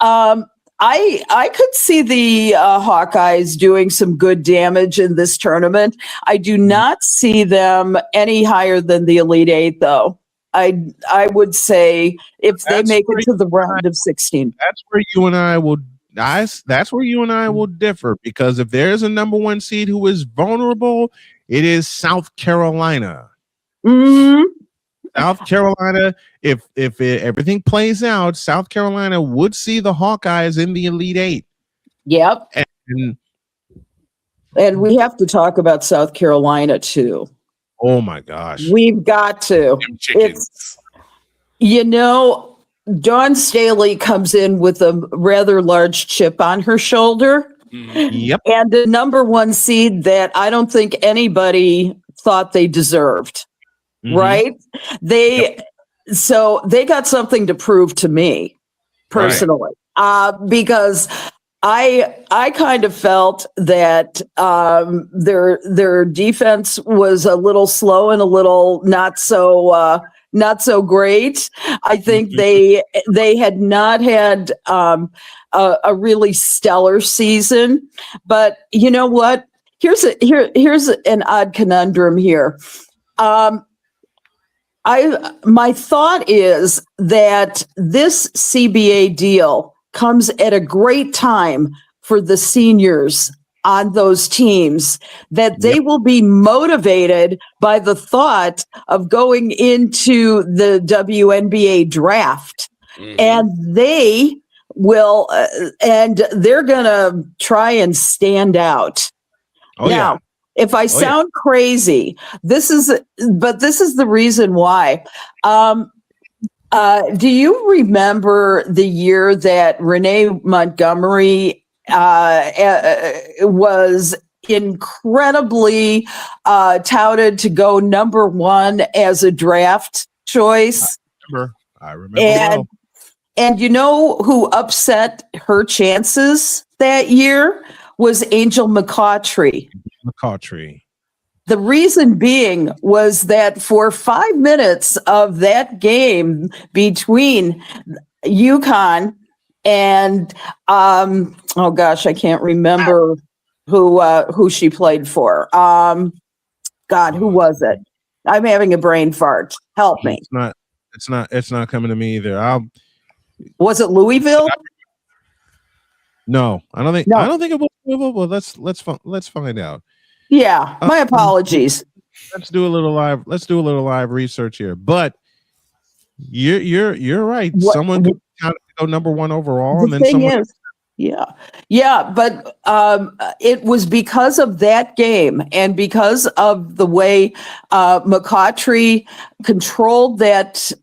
I could see the Hawkeyes doing some good damage in this tournament. I do not see them any higher than the Elite Eight, though. I would say if they make it to the round of 16. That's where you and I will differ, because if there's a number 1 seed who is vulnerable, it is South Carolina. South Carolina, if everything plays out, South Carolina would see the Hawkeyes in the Elite Eight. Yep. And we have to talk about South Carolina too. Oh my gosh. We've got to. Dawn Staley comes in with a rather large chip on her shoulder. Yep. And the number 1 seed that I don't think anybody thought they deserved. Right? So they got something to prove to me personally. Because I kind of felt that their defense was a little slow and a little not so great. I think they had not had a really stellar season. But you know what? Here's an odd conundrum here. My thought is that this CBA deal comes at a great time for the seniors on those teams, that they will be motivated by the thought of going into the WNBA draft. And they will, and they're going to try and stand out. Now, if I sound crazy, this is the reason why. Do you remember the year that Renee Montgomery was incredibly touted to go number 1 as a draft choice? I remember. And you know who upset her chances that year was Angel McCautry. The reason being was that for 5 minutes of that game between UConn and I can't remember. who she played for. God, who was it? I'm having a brain fart. Help me. It's not coming to me either. Was it Louisville? No, I don't think. No. I don't think it was. Well, let's find out. Yeah, my apologies. Let's do a little live research here. But you're right. Someone could kind of go number one overall, and then someone. Yeah, but it was because of that game and because of the way McCautry controlled that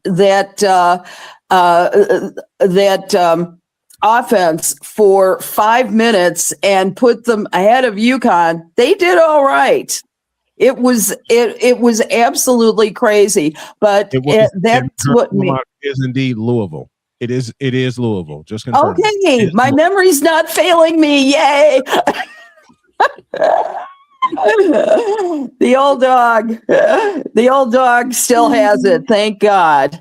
offense for 5 minutes and put them ahead of UConn. They did all right. It was absolutely crazy, but that's what is indeed Louisville. It is Louisville. Just confirm. Okay, my memory's not failing me. Yay! The old dog still has it. Thank God.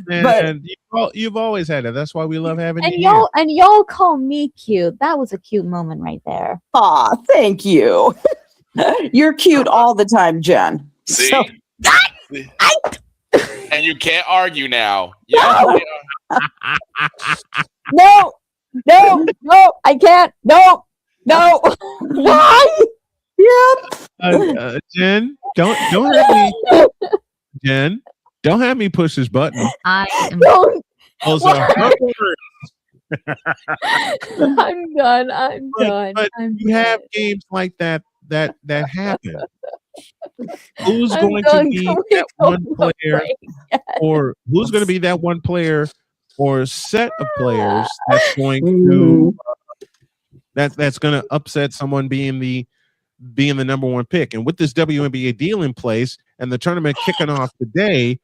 And you've always had it. That's why we love having And you. y'all call me cute. That was a cute moment right there. Aw, thank you. You're cute all the time, Jen. See? So- And you can't argue now. Yeah. No, I can't. No. Why? Yep. Jen, don't have me. Jen, don't have me push this button. I am. Also, I'm done. But you have games like that happen. Who's going to be that one player, or who's going to be that one player or set of players that's going to that's going to upset someone being the number one pick? And with this WNBA deal in place and the tournament kicking off today,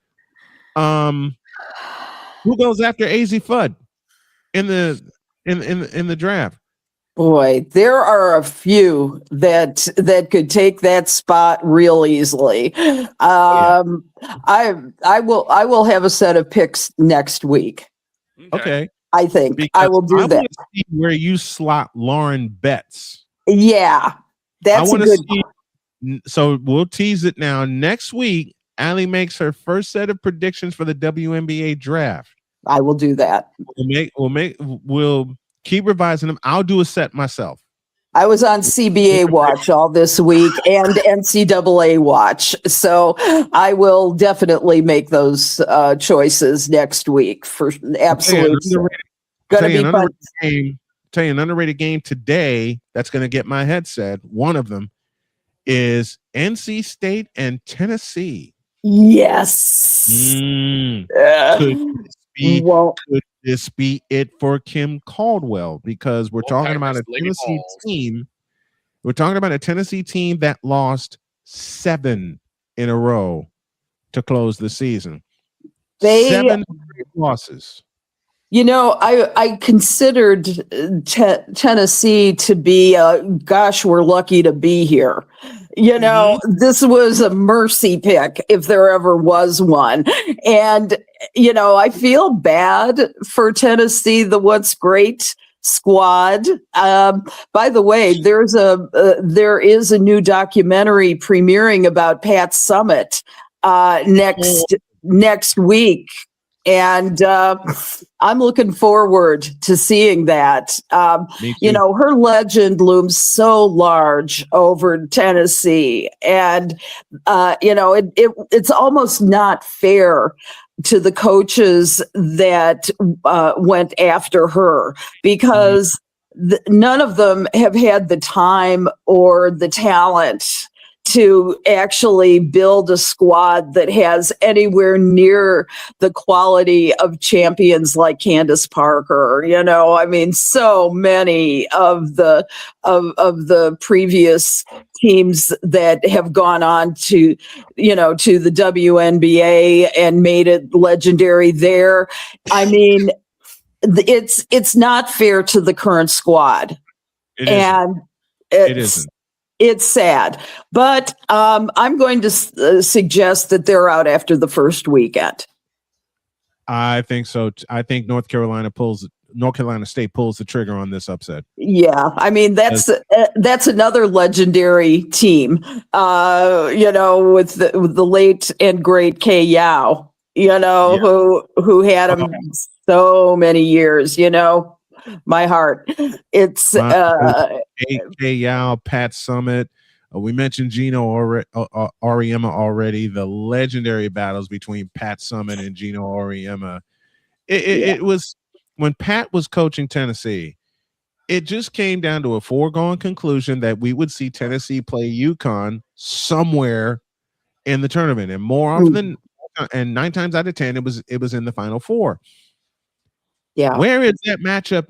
who goes after AZ Fudd in the draft? Boy, there are a few that could take that spot real easily. I will have a set of picks next week. Okay. I think Because I will do I that. want to see where you slot Lauren Betts. Yeah, that's a good. So we'll tease it now. Next week, Allie makes her first set of predictions for the WNBA draft. I will do that. We'll keep revising them. I'll do a set myself. I was on CBA watch all this week and NCAA watch, so I will definitely make those choices next week for absolute. Gonna be fun. Tell you an underrated game today that's going to get my headset. One of them is NC State and Tennessee. Yes. Could this be it for Kim Caldwell? Because we're talking about a Tennessee team. We're talking about a Tennessee team that lost 7 in a row to close the season. 7 losses. You know, I considered Tennessee to be, gosh, we're lucky to be here. You know, this was a mercy pick if there ever was one. And, you know, I feel bad for Tennessee, the What's Great squad. By the way, there is a new documentary premiering about Pat Summitt next week. And I'm looking forward to seeing that. You know, her legend looms so large over Tennessee. And, you know, it's almost not fair to the coaches that went after her because none of them have had the time or the talent to actually build a squad that has anywhere near the quality of champions like Candace Parker. You know, I mean, so many of the previous teams that have gone on to, you know, to the WNBA and made it legendary there. I mean, it's not fair to the current squad. It isn't. It's sad, but I'm going to suggest that they're out after the first weekend. I think so. I think North Carolina pulls North Carolina State pulls the trigger on this upset. Yeah, I mean that's another legendary team. With the late and great Kay Yao. Who had him so many years. My heart. It's Kay Yao, Pat Summitt. We mentioned Gino Auriemma already. The legendary battles between Pat Summitt and Gino Auriemma. It was when Pat was coaching Tennessee. It just came down to a foregone conclusion that we would see Tennessee play UConn somewhere in the tournament, and more often than, and 9 times out of 10, it was in the Final Four. Yeah. Where is that matchup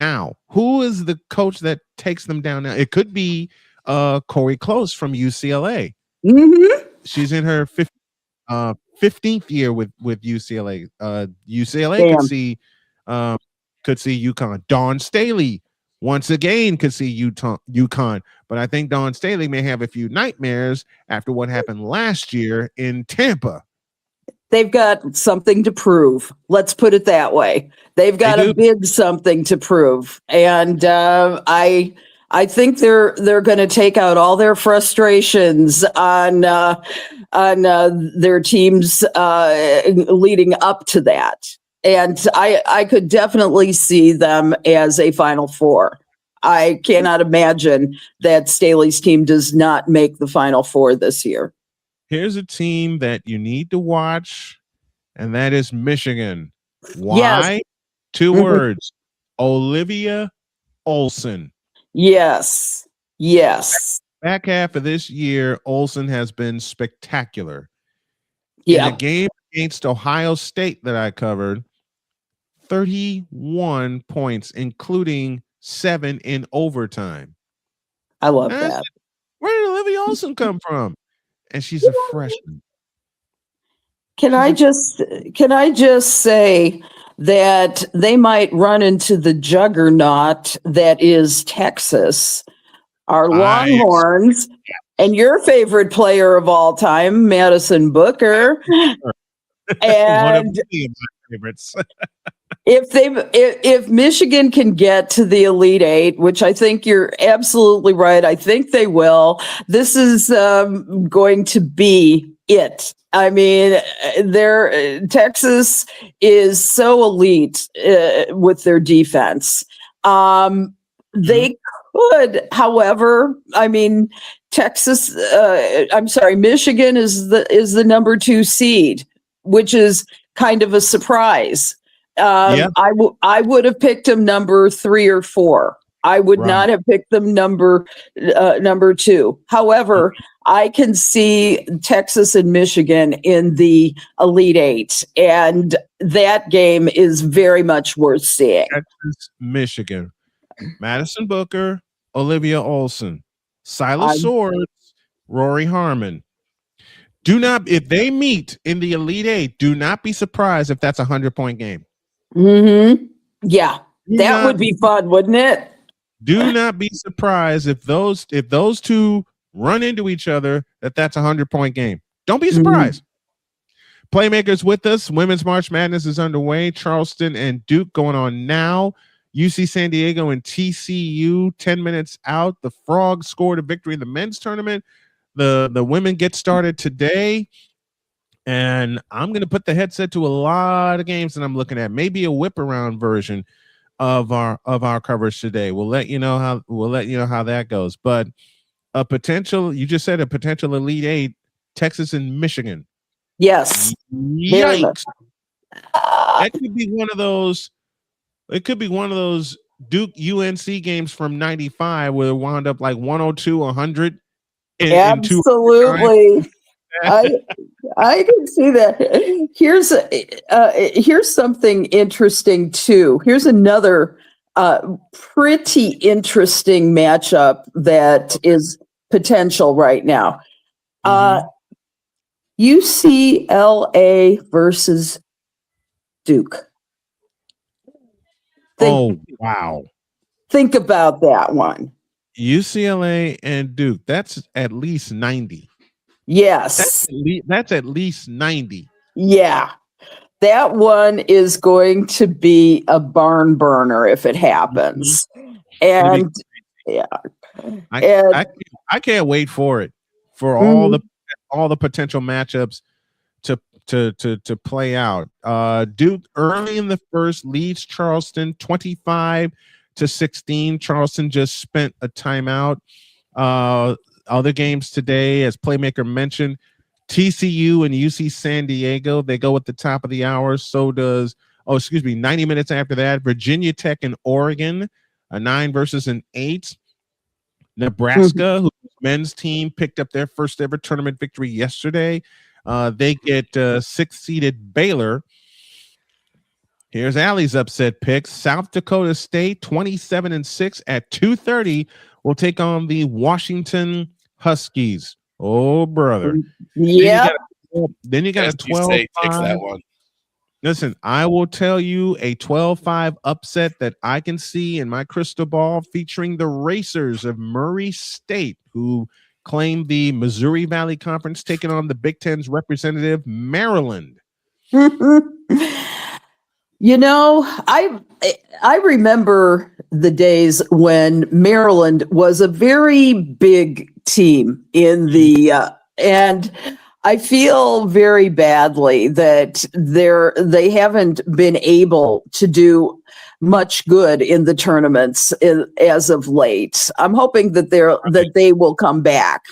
now? Who is the coach that takes them down now? It could be Corey Close from UCLA. Mm-hmm. She's in her 15th year with UCLA. UCLA could see UConn. Dawn Staley once again could see UConn, but I think Dawn Staley may have a few nightmares after what happened last year in Tampa. They've got something to prove. Let's put it that way. They've got a big something to prove, and I think they're going to take out all their frustrations on their teams leading up to that. And I could definitely see them as a Final Four. I cannot imagine that Staley's team does not make the Final Four this year. Here's a team that you need to watch, and that is Michigan. Why? Yes. 2 words. Olivia Olson. Yes. Yes. Back half of this year, Olson has been spectacular. Yeah. In a game against Ohio State that I covered, 31 points, including 7 in overtime. I love that. Where did Olivia Olson come from? And she's a freshman. Can I just say that they might run into the juggernaut that is Texas, our Longhorns, and your favorite player of all time, Madison Booker. One of And my favorites. if Michigan can get to the Elite Eight, which I think you're absolutely right, I think they will. This is going to be it. I mean, Texas is so elite with their defense. They could, however, I mean, Michigan is the number 2 seed, which is kind of a surprise. I would have picked them number 3 or 4. I would not have picked them number 2. However, I can see Texas and Michigan in the Elite Eight, and that game is very much worth seeing. Texas, Michigan. Madison Booker, Olivia Olson, Silas Swords, Rory Harmon. If they meet in the Elite Eight, do not be surprised if that's a 100-point game. Mm-hmm. Yeah, that would be fun, wouldn't it? Do not be surprised if those 2 run into each other, that's a 100-point game. Don't be surprised. Playmakers with us. Women's March Madness is underway. Charleston and Duke going on now. UC San Diego and TCU 10 minutes out. The Frogs scored a victory in the men's tournament. The women get started today. And I'm going to put the headset to a lot of games that I'm looking at. Maybe a whip around version of our coverage today. We'll let you know how that goes. But you just said a potential Elite Eight, Texas and Michigan. Yes. Yikes. That could be one of those. It could be one of those Duke UNC games from '95 where it wound up like 102-100. Absolutely. I can see that. Here's something interesting too. Here's another pretty interesting matchup that is potential right now. UCLA versus Duke. Wow. Think about that one. UCLA and Duke. That's at least 90. Yes. That's at least 90. Yeah. That one is going to be a barn burner if it happens. And yeah. I can't wait for it, for all the potential matchups to play out. Duke early in the first leads Charleston 25-16. Charleston just spent a timeout. Other games today, as Playmaker mentioned, TCU and UC San Diego, they go at the top of the hour. So does 90 minutes after that, Virginia Tech and Oregon, a 9 versus an 8. Nebraska, whose men's team picked up their first ever tournament victory yesterday. They get 6th-seeded Baylor. Here's Allie's upset picks. South Dakota State, 27-6 at 2:30, will take on the Washington Huskies. Oh, brother. Yeah. Then you got a 12-5. That one. Listen, I will tell you a 12-5 upset that I can see in my crystal ball, featuring the Racers of Murray State, who claim the Missouri Valley Conference, taking on the Big Ten's representative, Maryland. You know, I remember the days when Maryland was a very big team in the and I feel very badly that they haven't been able to do much good in the tournaments as of late. I'm hoping that they will come back.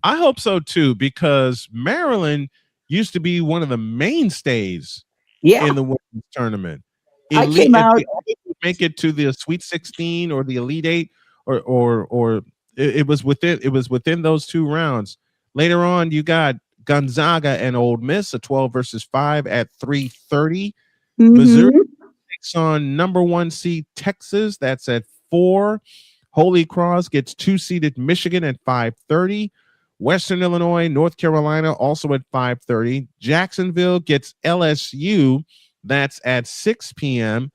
I hope so too, because Maryland used to be one of the mainstays in the women's tournament. I came out. Make it to the Sweet 16 or the Elite 8, or it was within those 2 rounds. Later on, you got Gonzaga and Ole Miss, a 12 versus 5 at 3:30. Missouri takes on number 1 seed Texas. That's at 4. Holy Cross gets 2-seeded Michigan at 5:30. Western Illinois, North Carolina, also at 5:30. Jacksonville gets LSU. That's at 6 p.m.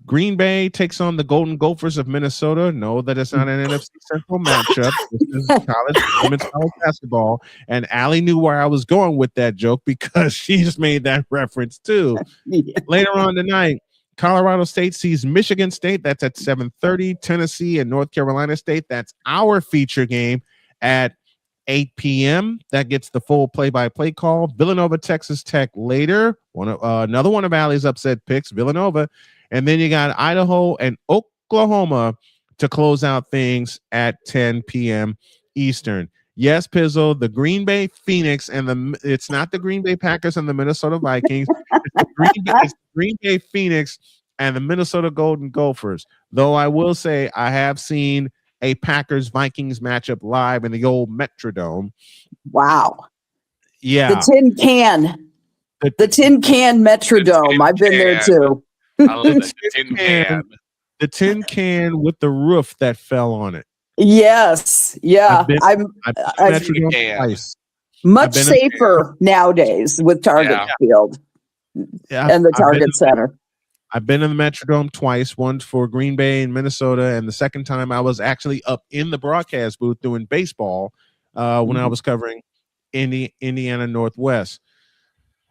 Green Bay takes on the Golden Gophers of Minnesota. No, that is not an NFC Central matchup. This is women's college basketball. And Allie knew where I was going with that joke because she just made that reference too. Later on tonight, Colorado State sees Michigan State. That's at 7:30. Tennessee and North Carolina State. That's our feature game at 8 p.m. That gets the full play-by-play call. Villanova, Texas Tech later. Another one of Allie's upset picks, Villanova. And then you got Idaho and Oklahoma to close out things at 10 p.m. Eastern. Yes, Pizzle, the Green Bay Phoenix and it's not the Green Bay Packers and the Minnesota Vikings. It's the Green Bay Phoenix and the Minnesota Golden Gophers. Though I will say I have seen a Packers-Vikings matchup live in the old Metrodome. Wow. Yeah. The tin can. The tin can Metrodome. I've been there too. I love that. The tin can. The tin can with the roof that fell on it. Yes. Yeah. I've Metrodome twice. Much safer nowadays with Target Field and the Target Center. I've been in the Metrodome twice, once for Green Bay and Minnesota, and the second time I was actually up in the broadcast booth doing baseball when I was covering Indiana Northwest.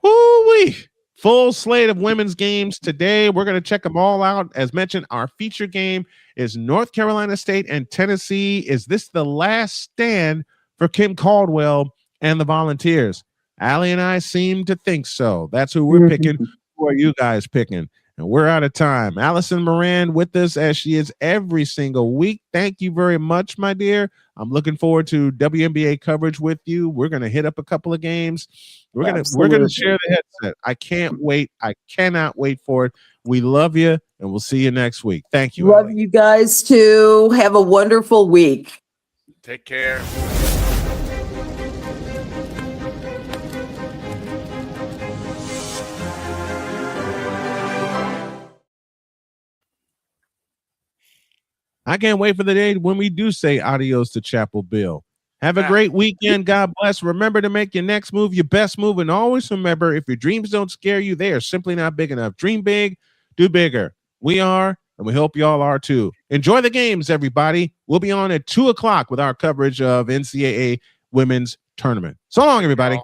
Woo-wee! Full slate of women's games today. We're going to check them all out. As mentioned, our feature game is North Carolina State and Tennessee. Is this the last stand for Kim Caldwell and the Volunteers? Allie and I seem to think so. That's who we're picking. Who are you guys picking? And we're out of time. Allison Moran with us as she is every single week. Thank you very much, my dear. I'm looking forward to WNBA coverage with you. We're going to hit up a couple of games. We're going to share the headset. I can't wait. I cannot wait for it. We love you, and we'll see you next week. Thank you. Love you guys too. Have a wonderful week. Take care. I can't wait for the day when we do say adios to Chapel Bill. Have a great weekend. God bless. Remember to make your next move your best move. And always remember, if your dreams don't scare you, they are simply not big enough. Dream big, do bigger. We are, and we hope y'all are too. Enjoy the games, everybody. We'll be on at 2 o'clock with our coverage of NCAA women's tournament. So long, everybody.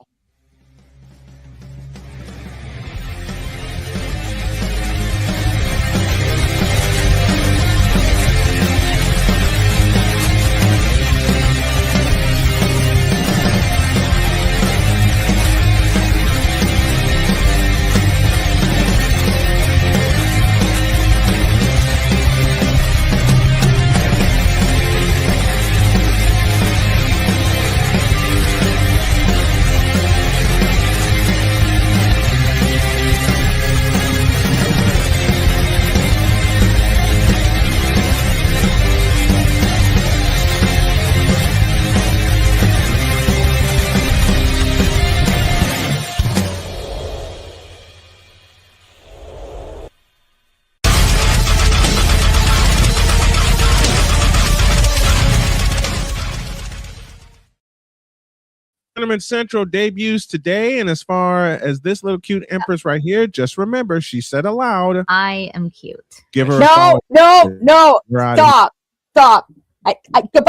Tournament Central debuts today, and as far as this little cute empress right here, just remember she said aloud, I am cute. give her a No, follow. no, no. We're outta here. Stop. Stop. Goodbye.